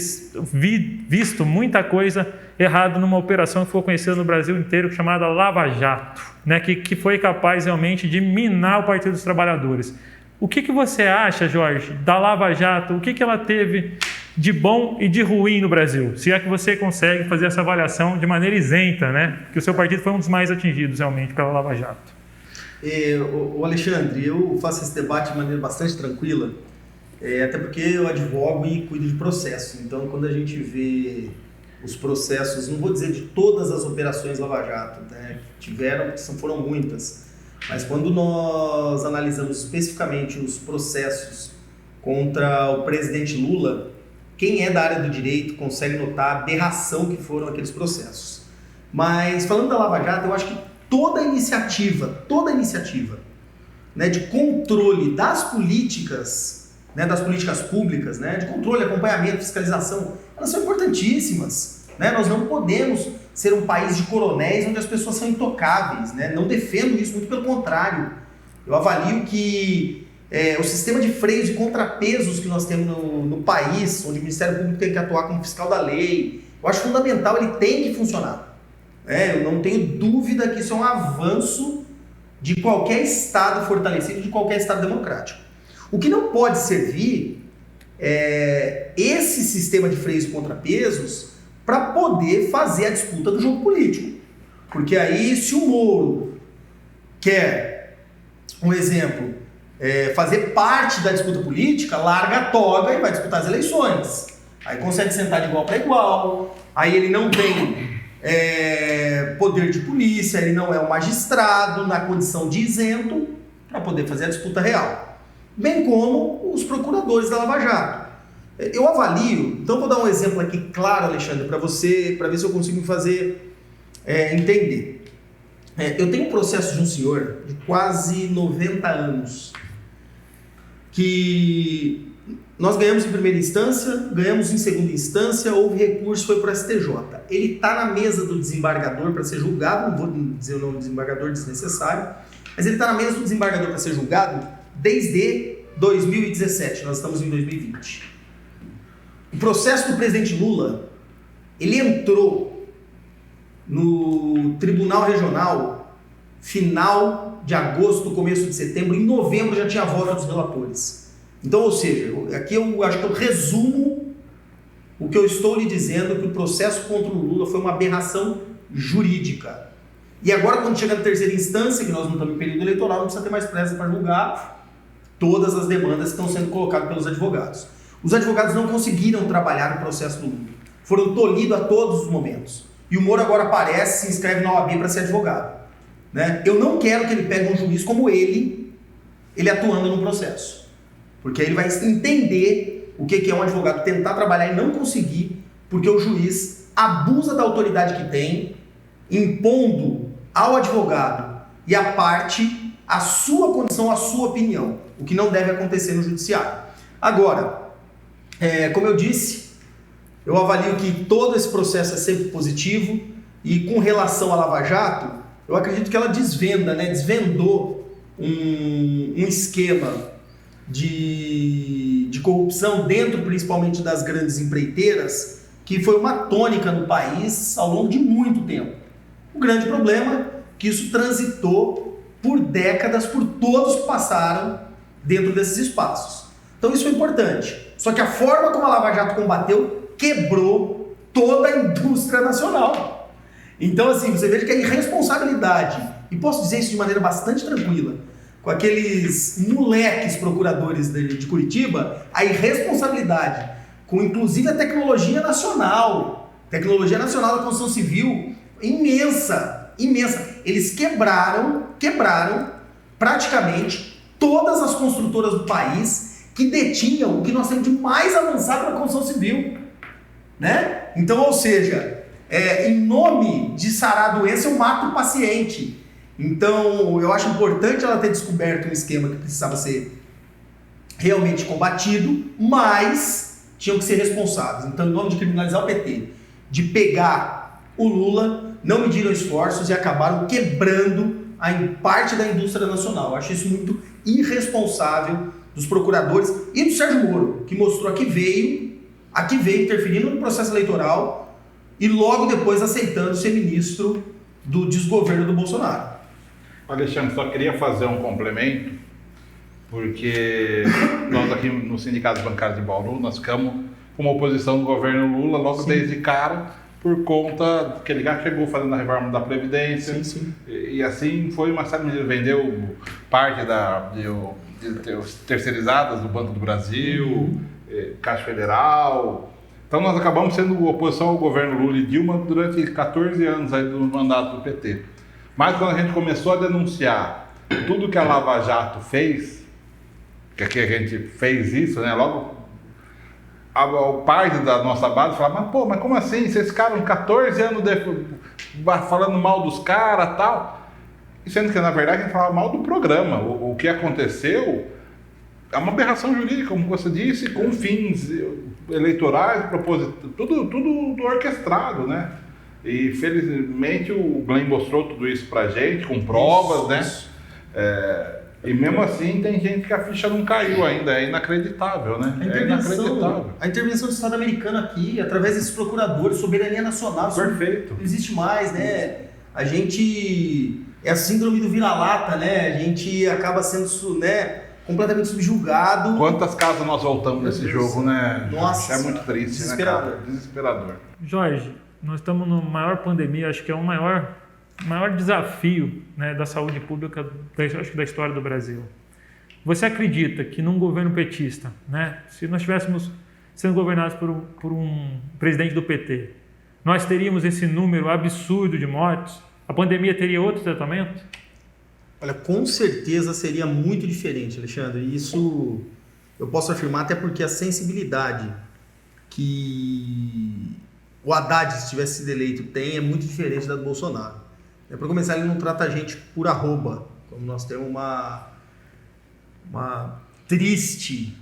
visto muita coisa errada numa operação que ficou conhecida no Brasil inteiro, chamada Lava Jato, né? Que foi capaz realmente de minar o Partido dos Trabalhadores. O que você acha, Jorge, da Lava Jato? O que ela teve de bom e de ruim no Brasil? Se é que você consegue fazer essa avaliação de maneira isenta, né? Que o seu partido foi um dos mais atingidos realmente pela Lava Jato. O Alexandre, eu faço esse debate de maneira bastante tranquila, até porque eu advogo e cuido de processo. Então, quando a gente vê os processos, não vou dizer de todas as operações Lava Jato, né, que tiveram, porque foram muitas, mas quando nós analisamos especificamente os processos contra o presidente Lula, quem é da área do direito consegue notar a aberração que foram aqueles processos. Mas falando da Lava Jato, eu acho que toda iniciativa, né, de controle das políticas, né, das políticas públicas, né, de controle, acompanhamento, fiscalização, elas são importantíssimas. Né? Nós não podemos ser um país de coronéis onde as pessoas são intocáveis. Né? Não defendo isso, muito pelo contrário. Eu avalio que o sistema de freios e contrapesos que nós temos no país, onde o Ministério Público tem que atuar como fiscal da lei, eu acho fundamental, ele tem que funcionar. Eu não tenho dúvida que isso é um avanço de qualquer Estado fortalecido, de qualquer Estado democrático. O que não pode servir é esse sistema de freios e contrapesos para poder fazer a disputa do jogo político. Porque aí, se o Moro quer, um exemplo, fazer parte da disputa política, larga a toga e vai disputar as eleições. Aí consegue sentar de igual para igual, aí ele não tem poder de polícia, ele não é um magistrado na condição de isento para poder fazer a disputa real. Bem como os procuradores da Lava Jato. Eu avalio, então vou dar um exemplo aqui claro, Alexandre, para ver se eu consigo me fazer entender. Eu tenho um processo de um senhor de quase 90 anos que nós ganhamos em primeira instância, ganhamos em segunda instância, houve recurso, foi para o STJ. Ele está na mesa do desembargador para ser julgado, não vou dizer o nome do desembargador desnecessário, mas ele está na mesa do desembargador para ser julgado desde 2017, nós estamos em 2020. O processo do presidente Lula, ele entrou no Tribunal Regional final de agosto, começo de setembro, em novembro já tinha a volta dos relatores. Então, ou seja, aqui eu acho que eu resumo o que eu estou lhe dizendo, que o processo contra o Lula foi uma aberração jurídica. E agora, quando chega na terceira instância, que nós não estamos em período eleitoral, não precisa ter mais pressa para julgar todas as demandas que estão sendo colocadas pelos advogados. Os advogados não conseguiram trabalhar no processo do Lula. Foram tolhidos a todos os momentos. E o Moro agora aparece, se inscreve na OAB para ser advogado. Né? Eu não quero que ele pegue um juiz como ele atuando no processo. Porque aí ele vai entender o que é um advogado tentar trabalhar e não conseguir, porque o juiz abusa da autoridade que tem, impondo ao advogado e à parte a sua condição, a sua opinião, o que não deve acontecer no judiciário. Agora, como eu disse, eu avalio que todo esse processo é sempre positivo e com relação à Lava Jato, eu acredito que ela desvendou um esquema de corrupção dentro principalmente das grandes empreiteiras, que foi uma tônica no país ao longo de muito tempo. O grande problema é que isso transitou por décadas, por todos que passaram dentro desses espaços. Então isso é importante. Só que a forma como a Lava Jato combateu quebrou toda a indústria nacional. Então assim, você veja que a irresponsabilidade, e posso dizer isso de maneira bastante tranquila, com aqueles moleques procuradores de Curitiba, a irresponsabilidade, com inclusive a tecnologia nacional da construção civil, imensa. Eles quebraram praticamente todas as construtoras do país que detinham o que nós temos de mais avançado na construção civil. Né? Então, ou seja, em nome de sarar a doença, eu mato o paciente. Então, eu acho importante ela ter descoberto um esquema que precisava ser realmente combatido, mas tinham que ser responsáveis. Então, em nome de criminalizar o PT, de pegar o Lula, não mediram esforços e acabaram quebrando a parte da indústria nacional. Eu acho isso muito irresponsável dos procuradores e do Sérgio Moro, que mostrou que veio interferindo no processo eleitoral e logo depois aceitando ser ministro do desgoverno do Bolsonaro. Alexandre, só queria fazer um complemento, porque nós aqui no Sindicato Bancário de Bauru, nós ficamos com uma oposição do governo Lula logo desde cara, por conta que ele já chegou fazendo a reforma da Previdência, e assim foi uma série de medidas, vendeu parte de terceirizadas do Banco do Brasil, Caixa Federal. Então nós acabamos sendo oposição ao governo Lula e Dilma durante 14 anos aí do mandato do PT. Mas quando a gente começou a denunciar tudo que a Lava Jato fez, que aqui a gente fez isso, né? Logo, a parte da nossa base falava, mas como assim? Vocês ficaram 14 anos falando mal dos caras e tal. E sendo que, na verdade, a gente falava mal do programa. O que aconteceu é uma aberração jurídica, como você disse, com fins eleitorais, tudo orquestrado, né? E felizmente o Glenn mostrou tudo isso pra gente, com provas, né? E mesmo assim tem gente que a ficha não caiu ainda, é inacreditável, né? A intervenção do Estado americano aqui, através desses procuradores, soberania nacional, perfeito. Não existe mais, né? A gente é a síndrome do vira-lata, né? A gente acaba sendo, né, completamente subjugado. Quantas casas nós voltamos nesse jogo, né? Nossa, é muito triste, desesperador. Né, cara? Desesperador. Jorge, nós estamos na maior pandemia, acho que é o maior desafio, né, da saúde pública, acho que da história do Brasil. Você acredita que num governo petista, né, se nós estivéssemos sendo governados por um presidente do PT, nós teríamos esse número absurdo de mortes? A pandemia teria outro tratamento? Olha, com certeza seria muito diferente, Alexandre. Isso eu posso afirmar até porque a sensibilidade que o Haddad, se tivesse sido eleito, tem é muito diferente da do Bolsonaro. Para começar, ele não trata a gente por arroba, como nós temos uma triste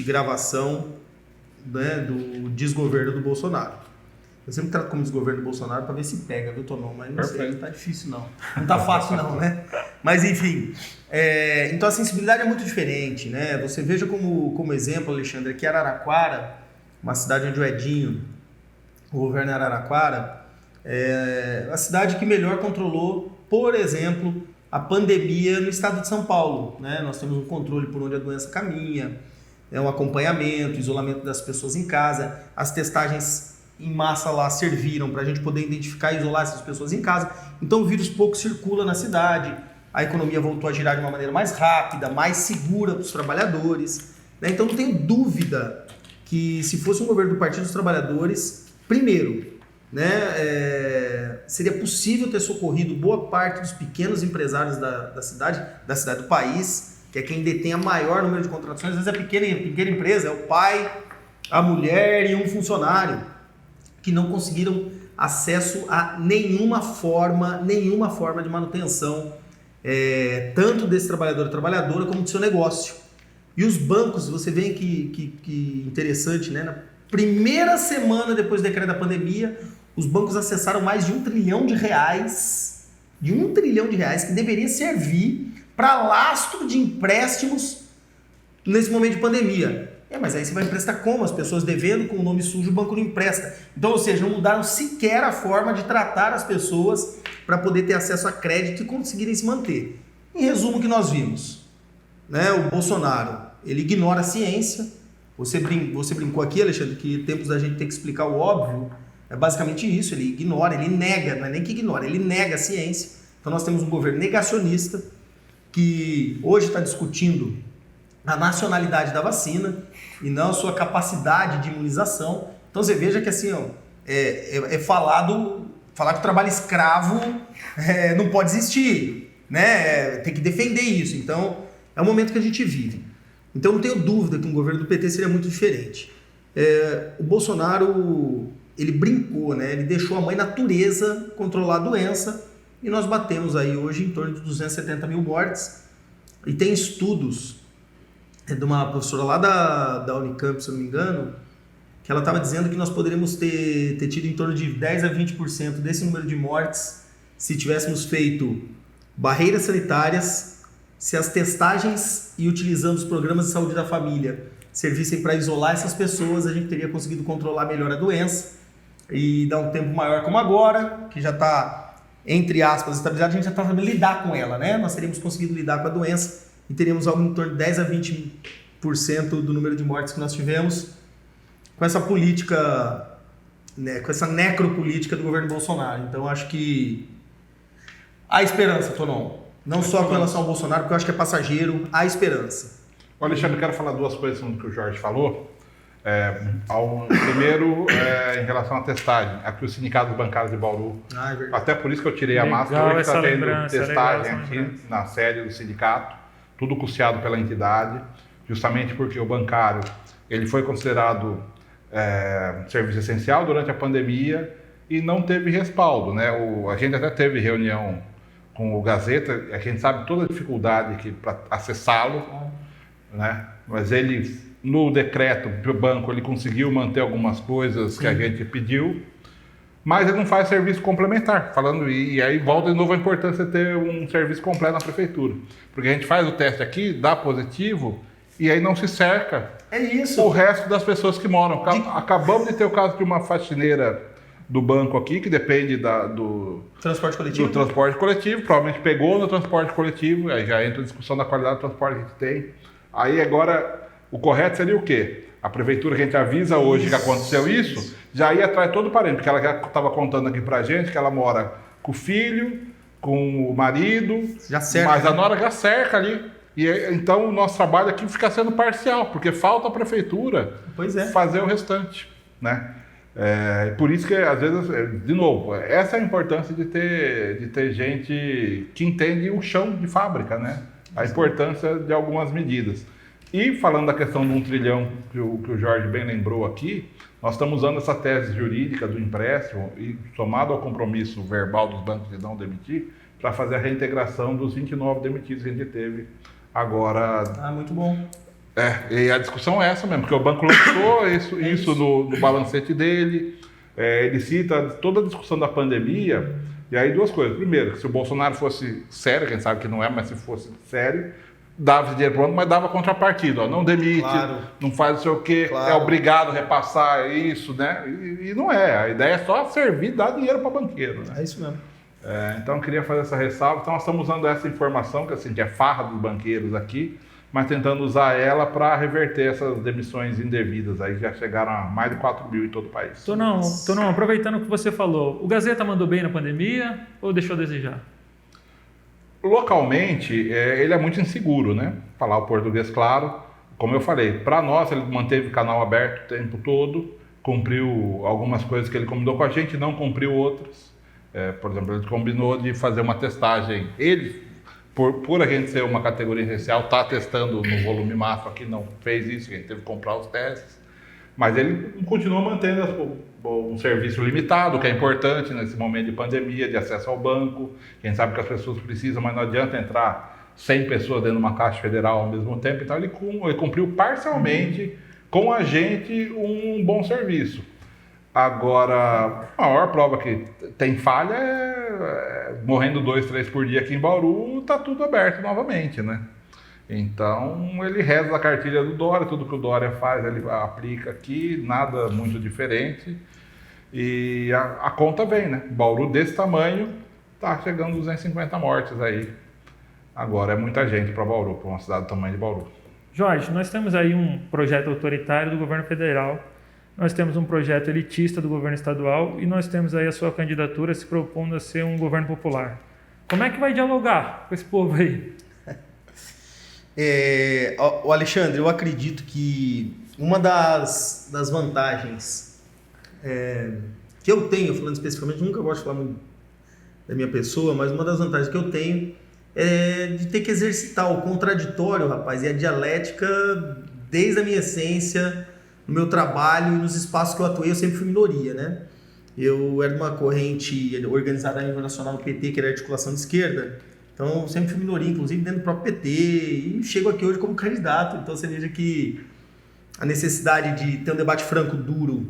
gravação, né, do desgoverno do Bolsonaro. Eu sempre trato como desgoverno do Bolsonaro para ver se pega, viu, Tonon? Mas não sei, não tá difícil não. Não tá fácil não, né? Mas enfim, então a sensibilidade é muito diferente, né? Você veja como exemplo, Alexandre, que Araraquara, uma cidade onde o Edinho governa Araraquara, é a cidade que melhor controlou, por exemplo, a pandemia no estado de São Paulo, né? Nós temos um controle por onde a doença caminha, um acompanhamento, isolamento das pessoas em casa, as testagens em massa lá serviram para a gente poder identificar e isolar essas pessoas em casa. Então o vírus pouco circula na cidade, a economia voltou a girar de uma maneira mais rápida, mais segura para os trabalhadores, né? Então não tenho dúvida que se fosse um governo do Partido dos Trabalhadores, primeiro, né, seria possível ter socorrido boa parte dos pequenos empresários da cidade do país, que é quem detém a maior número de contratações. Às vezes a pequena empresa é o pai, a mulher e um funcionário que não conseguiram acesso a nenhuma forma de manutenção, tanto desse trabalhador ou trabalhadora como do seu negócio. E os bancos, você vê que interessante, né? Na primeira semana depois do decreto da pandemia, os bancos acessaram mais de R$1 trilhão, que deveria servir para lastro de empréstimos nesse momento de pandemia. Mas aí você vai emprestar como? As pessoas devendo, com o nome sujo, o banco não empresta. Então, ou seja, não mudaram sequer a forma de tratar as pessoas para poder ter acesso a crédito e conseguirem se manter. Em resumo, o que nós vimos, né? O Bolsonaro, ele ignora a ciência. Você brincou aqui, Alexandre, que tempos da gente ter que explicar o óbvio. É basicamente isso, ele ignora, ele nega, não é nem que ignora, ele nega a ciência. Então nós temos um governo negacionista que hoje está discutindo a nacionalidade da vacina e não a sua capacidade de imunização. Então você veja que assim, falado que o trabalho escravo não pode existir, né? Tem que defender isso. Então é o momento que a gente vive. Então não tenho dúvida que um governo do PT seria muito diferente. O Bolsonaro, ele brincou, né? Ele deixou a mãe natureza controlar a doença e nós batemos aí hoje em torno de 270 mil mortes. E tem estudos de uma professora lá da Unicamp, se eu não me engano, que ela estava dizendo que nós poderíamos ter tido em torno de 10 a 20% desse número de mortes se tivéssemos feito barreiras sanitárias, se as testagens e utilizando os programas de saúde da família servissem para isolar essas pessoas, a gente teria conseguido controlar melhor a doença e dar um tempo maior como agora, que já está, entre aspas, estabilizado, a gente já está sabendo lidar com ela, né? Nós teríamos conseguido lidar com a doença e teríamos algo em torno de 10 a 20% do número de mortes que nós tivemos com essa política, né, com essa necropolítica do governo Bolsonaro. Então, acho que há esperança, Tonon. Não só com relação ao Bolsonaro, porque eu acho que é passageiro, há esperança. Alexandre, eu quero falar duas coisas no que o Jorge falou. Primeiro, em relação à testagem, aqui o Sindicato Bancário de Bauru, até por isso que eu tirei a máscara, hoje está tendo testagem aqui na sede do sindicato, tudo custeado pela entidade, justamente porque o bancário ele foi considerado serviço essencial durante a pandemia e não teve respaldo, né? A gente até teve reunião com o Gazeta, a gente sabe toda a dificuldade para acessá-lo, né? Mas ele, no decreto do banco, ele conseguiu manter algumas coisas que a gente pediu, mas ele não faz serviço complementar, e aí volta de novo a importância de ter um serviço completo na prefeitura, porque a gente faz o teste aqui, dá positivo, e aí não se cerca o resto das pessoas que moram. Acabamos de ter o caso de uma faxineira do banco aqui, que depende do transporte coletivo, provavelmente pegou no transporte coletivo, aí já entra a discussão da qualidade do transporte que a gente tem. Aí agora, o correto seria o quê? A prefeitura que a gente avisa hoje que aconteceu isso, já ia atrás todo o parente, porque ela já estava contando aqui pra gente que ela mora com o filho, com o marido, mas a nora já cerca ali. E então o nosso trabalho aqui fica sendo parcial, porque falta a prefeitura fazer o restante, né? Por isso que às vezes, de novo, essa é a importância de ter gente que entende o chão de fábrica, né? A importância de algumas medidas. E falando da questão do 1 trilhão que o Jorge bem lembrou aqui, nós estamos usando essa tese jurídica do empréstimo e somado ao compromisso verbal dos bancos de não demitir, para fazer a reintegração dos 29 demitidos que a gente teve agora. Ah, muito bom. E a discussão é essa mesmo, porque o banco lançou isso no balancete dele, ele cita toda a discussão da pandemia, e aí duas coisas. Primeiro, que se o Bolsonaro fosse sério, quem sabe que não é, mas se fosse sério, dava esse dinheiro pronto, mas dava contrapartida, não demite, claro. Não faz não sei o quê, claro. É obrigado a repassar isso, né? E não é, a ideia é só servir, dar dinheiro para banqueiro, né? É isso mesmo. Então eu queria fazer essa ressalva, então nós estamos usando essa informação, que assim, que é farra dos banqueiros aqui, mas tentando usar ela para reverter essas demissões indevidas aí, que já chegaram a mais de 4 mil em todo o país. Tonão, aproveitando o que você falou, o Gazeta mandou bem na pandemia ou deixou a desejar? Localmente, ele é muito inseguro, né? Falar o português claro. Como eu falei, para nós ele manteve o canal aberto o tempo todo, cumpriu algumas coisas que ele combinou com a gente, não cumpriu outras. Por exemplo, ele combinou de fazer uma testagem, por a gente ser uma categoria essencial, está testando no volume máximo aqui, não fez isso, a gente teve que comprar os testes, mas ele continua mantendo um serviço limitado, que é importante nesse momento de pandemia, de acesso ao banco. A gente sabe que as pessoas precisam, mas não adianta entrar 100 pessoas dentro de uma caixa federal ao mesmo tempo, então ele cumpriu parcialmente com a gente um bom serviço. Agora, a maior prova que tem falha morrendo 2, 3 por dia aqui em Bauru, está tudo aberto novamente, né? Então, ele reza a cartilha do Dória, tudo que o Dória faz, ele aplica aqui, nada muito diferente. E a conta vem, né? Bauru desse tamanho, está chegando 250 mortes aí. Agora, é muita gente para Bauru, para uma cidade do tamanho de Bauru. Jorge, nós temos aí um projeto autoritário do governo federal, nós temos um projeto elitista do governo estadual e nós temos aí a sua candidatura se propondo a ser um governo popular. Como é que vai dialogar com esse povo aí? O Alexandre, eu acredito que uma das vantagens que eu tenho, falando especificamente, nunca gosto de falar muito da minha pessoa, mas uma das vantagens que eu tenho é de ter que exercitar o contraditório, rapaz, e a dialética desde a minha essência, no meu trabalho e nos espaços que eu atuei, eu sempre fui minoria, né? Eu era de uma corrente organizada a nível nacional no PT, que era a articulação de esquerda, então eu sempre fui minoria, inclusive dentro do próprio PT, e chego aqui hoje como candidato, então você veja que a necessidade de ter um debate franco, duro,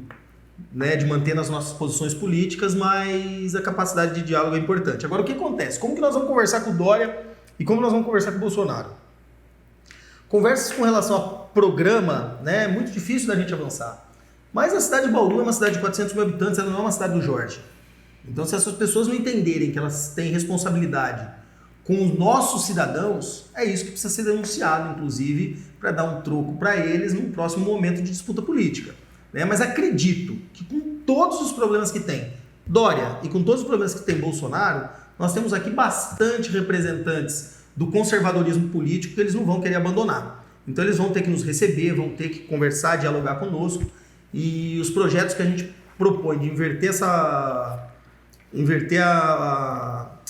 né, de manter nas nossas posições políticas, mas a capacidade de diálogo é importante. Agora, o que acontece? Como que nós vamos conversar com o Dória e como nós vamos conversar com o Bolsonaro? Conversas com relação a programa, né, é muito difícil da gente avançar. Mas a cidade de Bauru é uma cidade de 400 mil habitantes, ela não é uma cidade do Jorge. Então, se essas pessoas não entenderem que elas têm responsabilidade com os nossos cidadãos, é isso que precisa ser denunciado, inclusive, para dar um troco para eles no próximo momento de disputa política. Né? Mas acredito que com todos os problemas que tem Dória e com todos os problemas que tem Bolsonaro, nós temos aqui bastante representantes do conservadorismo político que eles não vão querer abandonar. Então eles vão ter que nos receber, vão ter que conversar, dialogar conosco, e os projetos que a gente propõe de inverter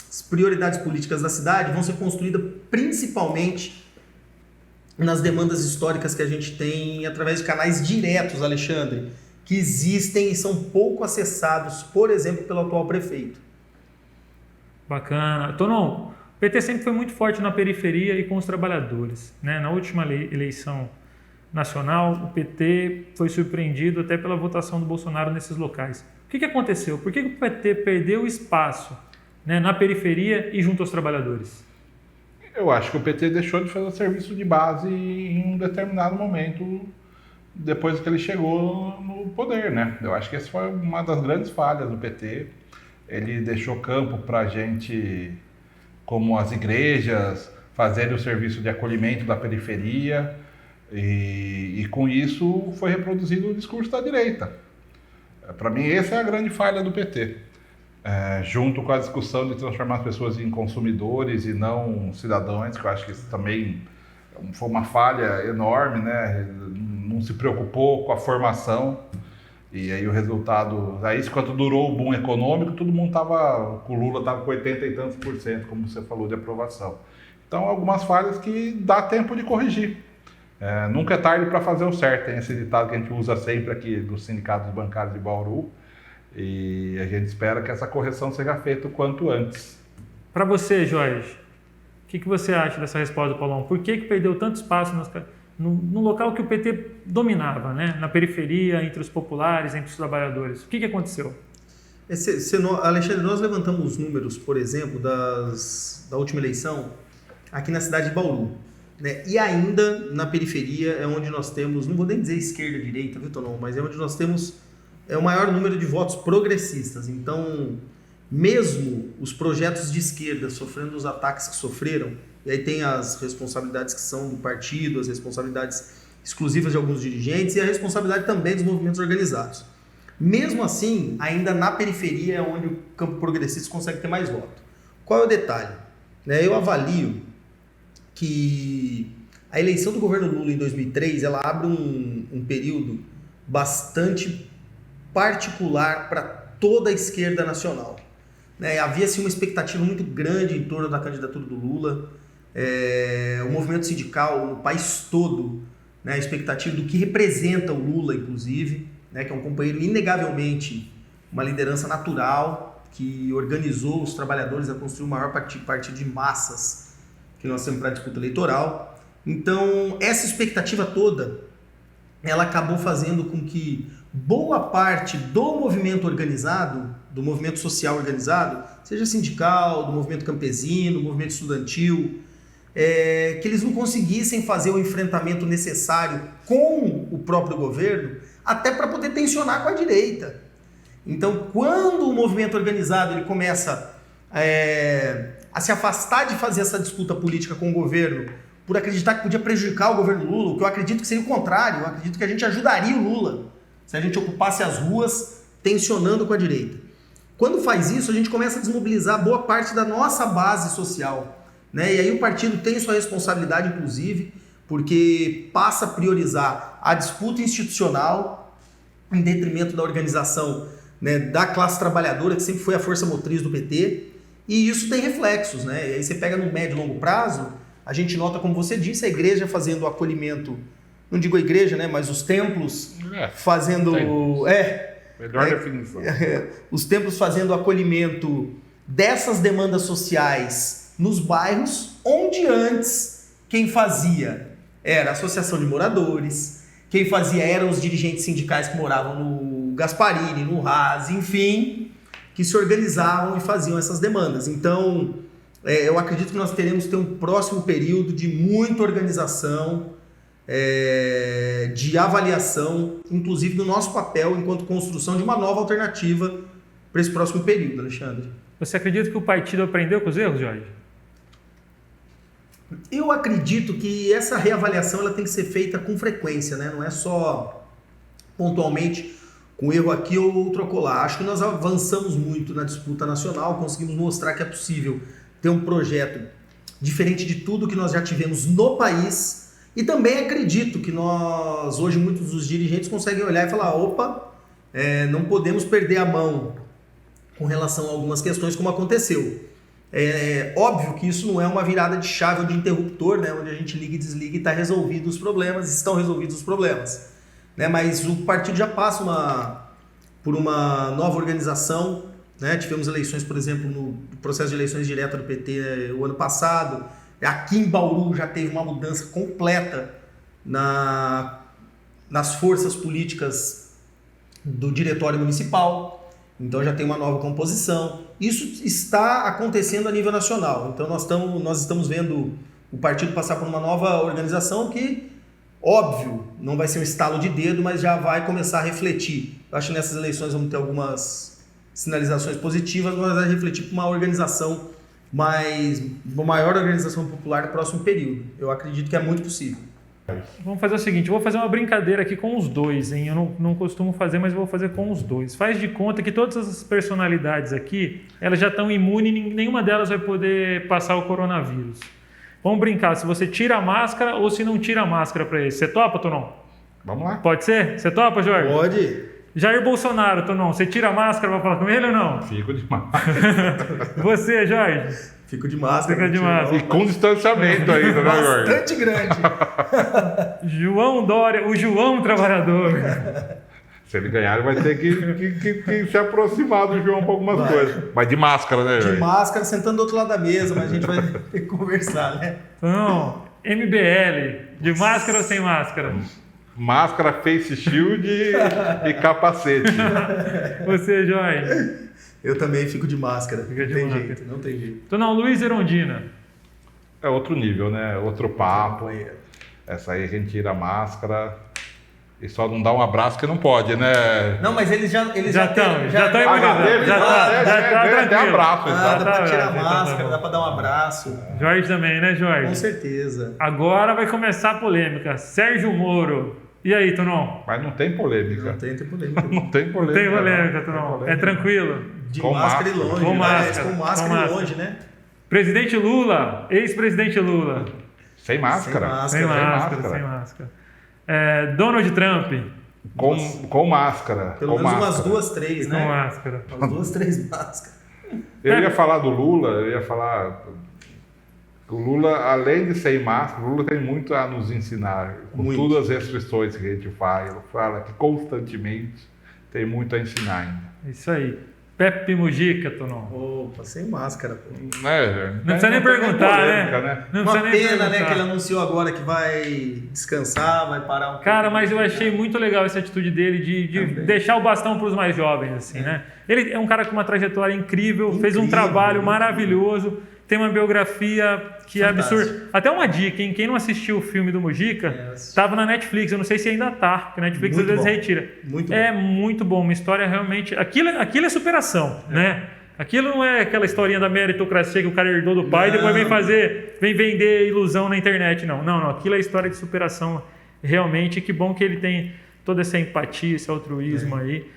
as prioridades políticas da cidade vão ser construídas principalmente nas demandas históricas que a gente tem através de canais diretos, Alexandre, que existem e são pouco acessados, por exemplo, pelo atual prefeito. Bacana. Tonão, o PT sempre foi muito forte na periferia e com os trabalhadores, né? Na última eleição nacional, o PT foi surpreendido até pela votação do Bolsonaro nesses locais. O que aconteceu? Por que o PT perdeu espaço, né, na periferia e junto aos trabalhadores? Eu acho que o PT deixou de fazer serviço de base em um determinado momento depois que ele chegou no poder, né? Eu acho que essa foi uma das grandes falhas do PT. Ele deixou campo para a gente, como as igrejas, fazerem o serviço de acolhimento da periferia, e com isso foi reproduzido o discurso da direita. Para mim, essa é a grande falha do PT. Junto com a discussão de transformar as pessoas em consumidores e não cidadãos, que eu acho que isso também foi uma falha enorme, né? Não se preocupou com a formação, e aí o resultado, aí quando durou o boom econômico, todo mundo o Lula estava com 80 e tantos %, como você falou, de aprovação. Então, algumas falhas que dá tempo de corrigir. Nunca é tarde para fazer o certo, tem esse ditado que a gente usa sempre aqui dos sindicatos bancários de Bauru, e a gente espera que essa correção seja feita o quanto antes. Para você, Jorge, o que você acha dessa resposta do Paulão? Por que perdeu tanto espaço no local que o PT dominava, né? Na periferia, entre os populares, entre os trabalhadores? O que aconteceu? Alexandre, nós levantamos números, por exemplo, da última eleição aqui na cidade de Bauru. Né? E ainda na periferia é onde nós temos, não vou nem dizer esquerda, direita, viu, Tonon? Mas é onde nós temos o maior número de votos progressistas. Então, mesmo os projetos de esquerda sofrendo os ataques que sofreram, e aí tem as responsabilidades que são do partido, as responsabilidades exclusivas de alguns dirigentes e a responsabilidade também dos movimentos organizados. Mesmo assim, ainda na periferia é onde o campo progressista consegue ter mais voto. Qual é o detalhe? Eu avalio que a eleição do governo Lula em 2003, ela abre um período bastante particular para toda a esquerda nacional. Havia-se uma expectativa muito grande em torno da candidatura do Lula, o movimento sindical no país todo, a expectativa do que representa o Lula, inclusive, que é um companheiro inegavelmente uma liderança natural, que organizou os trabalhadores a construir o maior partido de massas que nós temos para a disputa eleitoral. Então, essa expectativa toda, ela acabou fazendo com que boa parte do movimento organizado, do movimento social organizado, seja sindical, do movimento campesino, do movimento estudantil, que eles não conseguissem fazer o enfrentamento necessário com o próprio governo, até para poder tensionar com a direita. Então, quando o movimento organizado ele começa a se afastar de fazer essa disputa política com o governo, por acreditar que podia prejudicar o governo Lula, o que eu acredito que seria o contrário, eu acredito que a gente ajudaria o Lula se a gente ocupasse as ruas tensionando com a direita. Quando faz isso, a gente começa a desmobilizar boa parte da nossa base social, E aí o partido tem sua responsabilidade, inclusive, porque passa a priorizar a disputa institucional em detrimento da organização, da classe trabalhadora, que sempre foi a força motriz do PT, e isso tem reflexos, E aí você pega no médio e longo prazo, a gente nota, como você disse, a igreja fazendo o acolhimento, não digo a igreja, mas os templos fazendo... Melhor definição. Os templos fazendo o acolhimento dessas demandas sociais nos bairros, onde antes quem fazia era a associação de moradores, quem fazia eram os dirigentes sindicais que moravam no Gasparini, no Raz, enfim, que se organizavam e faziam essas demandas. Então, eu acredito que nós teremos que ter um próximo período de muita organização, de avaliação, inclusive do nosso papel enquanto construção de uma nova alternativa para esse próximo período, Alexandre. Você acredita que o partido aprendeu com os erros, Jorge? Eu acredito que essa reavaliação ela tem que ser feita com frequência, Não é só pontualmente com erro aqui ou outro acolá. Acho que nós avançamos muito na disputa nacional, conseguimos mostrar que é possível ter um projeto diferente de tudo que nós já tivemos no país, e também acredito que nós, hoje, muitos dos dirigentes conseguem olhar e falar, opa, não podemos perder a mão com relação a algumas questões como aconteceu. Óbvio que isso não é uma virada de chave ou de interruptor, onde a gente liga e desliga e estão resolvidos os problemas. Mas o partido já passa por uma nova organização, Tivemos eleições, por exemplo, no processo de eleições diretas do PT o ano passado. Aqui em Bauru já teve uma mudança completa nas forças políticas do diretório municipal. Então já tem uma nova composição. Isso está acontecendo a nível nacional. Então nós estamos vendo o partido passar por uma nova organização que, óbvio, não vai ser um estalo de dedo, mas já vai começar a refletir. Eu acho que nessas eleições vamos ter algumas sinalizações positivas, mas vai refletir para uma organização uma maior organização popular no próximo período. Eu acredito que é muito possível. Vamos fazer o seguinte, eu vou fazer uma brincadeira aqui com os dois, hein? Eu não costumo fazer, mas eu vou fazer com os dois. Faz de conta que todas as personalidades aqui, elas já estão imunes e nenhuma delas vai poder passar o coronavírus. Vamos brincar, se você tira a máscara ou se não tira a máscara para ele. Você topa, Tonon? Vamos lá. Pode ser? Você topa, Jorge? Pode. Jair Bolsonaro, Tonon, você tira a máscara para falar com ele ou não? Fico demais. Você, Jorge? Fico de máscara. Fica de máscara. E com distanciamento ainda, né, Jorge? Bastante grande. João Dória, o João Trabalhador. Se ele ganhar, ele vai ter que se aproximar do João para algumas coisas. Mas de máscara, né, Jorge? De máscara, sentando do outro lado da mesa, mas a gente vai ter que conversar, né? Então, MBL, de máscara ou sem máscara? Máscara, face shield e capacete. Você, Jorge? Eu também fico de máscara. Fica de não tem máscara. jeito, não tem jeito. Tonão, Luiz Erondina. É outro nível, né? Outro papo. Essa aí a gente tira a máscara e só não dá um abraço que não pode, né? Não, mas eles já Já têm- estão já- imunizando. Já tá até tranquilo. abraço. Ah, Então. dá pra tirar a Tá máscara, bom. dá pra dar um abraço. Jorge também, né, Com Jorge? certeza. Agora vai começar a polêmica. Sérgio Moro. E aí, Tonão? Mas não tem polêmica. Não tem polêmica. Não tem polêmica. Tem polêmica, não. Tonão. Tem É polêmica. tranquilo. De Com máscara e máscara. longe. Com né? máscara. Com máscara Com e máscara. longe, né? Presidente Lula, ex-presidente Lula. Sem máscara. Sem Sem máscara. máscara, sem máscara. Donald Trump, Com máscara. Pelo com menos máscara. umas 2, 3, com né? máscara. Umas 2, 3 máscaras. Eu ia falar do Lula, eu ia falar. O Lula, além de ser máscara, o Lula tem muito a nos ensinar. Com Muito. todas as restrições que a gente faz. Ele fala que constantemente tem muito a ensinar ainda. Isso aí. Pepe Mujica, Tonão. Opa, sem máscara, pô. Né? Não precisa nem tem perguntar, polêmica, né? Não Uma precisa nem pena, né, perguntar. que ele anunciou agora que vai descansar, vai parar um pouco. Cara, mas eu achei muito legal essa atitude dele de Também. deixar o bastão para os mais jovens, assim, né? Ele é um cara com uma trajetória incrível, fez um Incrível, trabalho incrível. tem uma biografia que é Fantástico. absurda. Até uma dica, hein? Quem não assistiu o filme do Mujica, É, assisti. estava na Netflix, eu não sei se ainda tá, porque a Netflix Muito às vezes bom. retira. Muito É muito bom, uma história realmente... Aquilo é superação, né? Aquilo não é aquela historinha da meritocracia que o cara herdou do pai e depois vem vender ilusão na internet, não. Não, aquilo é história de superação realmente. Que bom que ele tem toda essa empatia, esse altruísmo aí.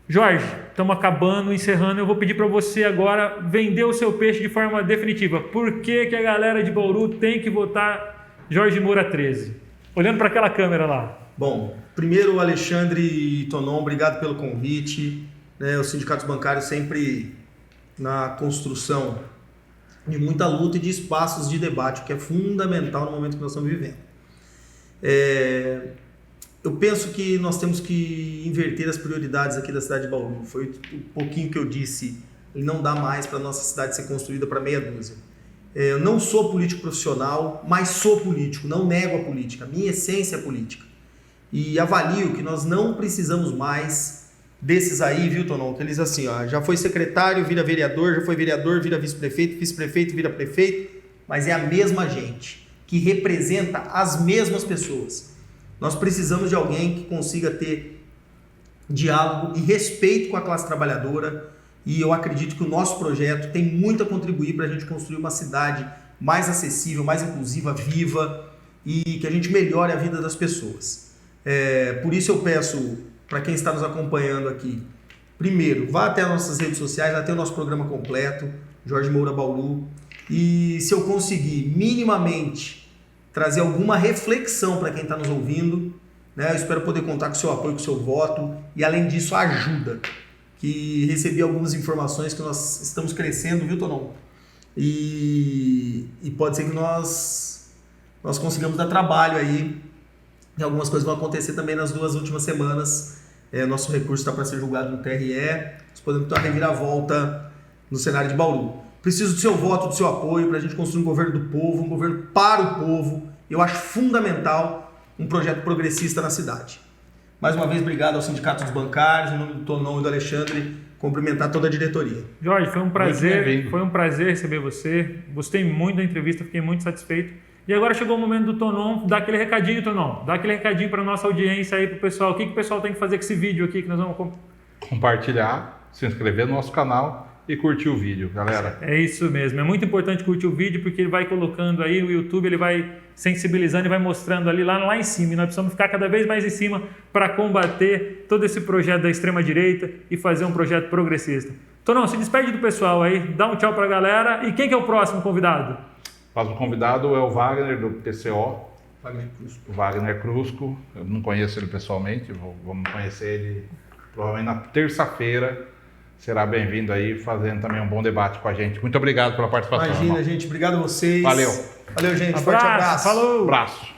Jorge, estamos acabando, encerrando. Eu vou pedir para você agora vender o seu peixe de forma definitiva. Por que a galera de Bauru tem que votar Jorge Moura 13? Olhando para aquela câmera lá. Bom, primeiro, Alexandre e Tonon, obrigado pelo convite. Né, os sindicatos bancários sempre na construção de muita luta e de espaços de debate, o que é fundamental no momento que nós estamos vivendo. Eu penso que nós temos que inverter as prioridades aqui da cidade de Bauru. Foi um pouquinho que eu disse, e não dá mais para a nossa cidade ser construída para meia dúzia. Eu não sou político profissional, mas sou político, não nego a política. A minha essência é política. E avalio que nós não precisamos mais desses aí, viu, Tonon? Que eles assim, ó, já foi secretário, vira vereador, já foi vereador, vira vice-prefeito, vira prefeito, mas é a mesma gente, que representa as mesmas pessoas. Nós precisamos de alguém que consiga ter diálogo e respeito com a classe trabalhadora, e eu acredito que o nosso projeto tem muito a contribuir para a gente construir uma cidade mais acessível, mais inclusiva, viva, e que a gente melhore a vida das pessoas. Por isso eu peço para quem está nos acompanhando aqui, primeiro, vá até as nossas redes sociais, já tem o nosso programa completo, Jorge Moura Bauru, e se eu conseguir minimamente trazer alguma reflexão para quem está nos ouvindo, né, eu espero poder contar com o seu apoio, com o seu voto, e além disso, ajuda, que recebi algumas informações que nós estamos crescendo, viu, Tonon? E pode ser que nós consigamos dar trabalho aí. E algumas coisas vão acontecer também nas 2 últimas semanas. Nosso recurso está para ser julgado no TRE. Nós podemos ter uma reviravolta no cenário de Bauru. Preciso do seu voto, do seu apoio para a gente construir um governo do povo, um governo para o povo. Eu acho fundamental um projeto progressista na cidade. Mais uma vez, obrigado ao Sindicato dos Bancários, em nome do Tonon e do Alexandre, cumprimentar toda a diretoria. Jorge, foi um bem-vindo. prazer receber você. Gostei muito da entrevista, fiquei muito satisfeito. E agora chegou o momento do Tonon, dá aquele recadinho, Tonon. Dá aquele recadinho para nossa audiência aí, para o pessoal. O que o pessoal tem que fazer com esse vídeo aqui que nós vamos... Compartilhar, se inscrever no nosso canal e curtir o vídeo, galera. É isso mesmo. É muito importante curtir o vídeo porque ele vai colocando aí no YouTube, ele vai sensibilizando e vai mostrando ali lá em cima. E nós precisamos ficar cada vez mais em cima para combater todo esse projeto da extrema-direita e fazer um projeto progressista. Tonon, se despede do pessoal aí, dá um tchau para a galera. E quem que é o próximo convidado? O próximo convidado é o Wagner, do TCO. O Wagner Crusco. Eu não conheço ele pessoalmente, vamos conhecer ele provavelmente na terça-feira, será bem-vindo aí, fazendo também um bom debate com a gente. Muito obrigado pela participação. Imagina, gente. Obrigado a vocês. Valeu. Valeu, gente. Abraço, Forte abraço. falou! Abraço.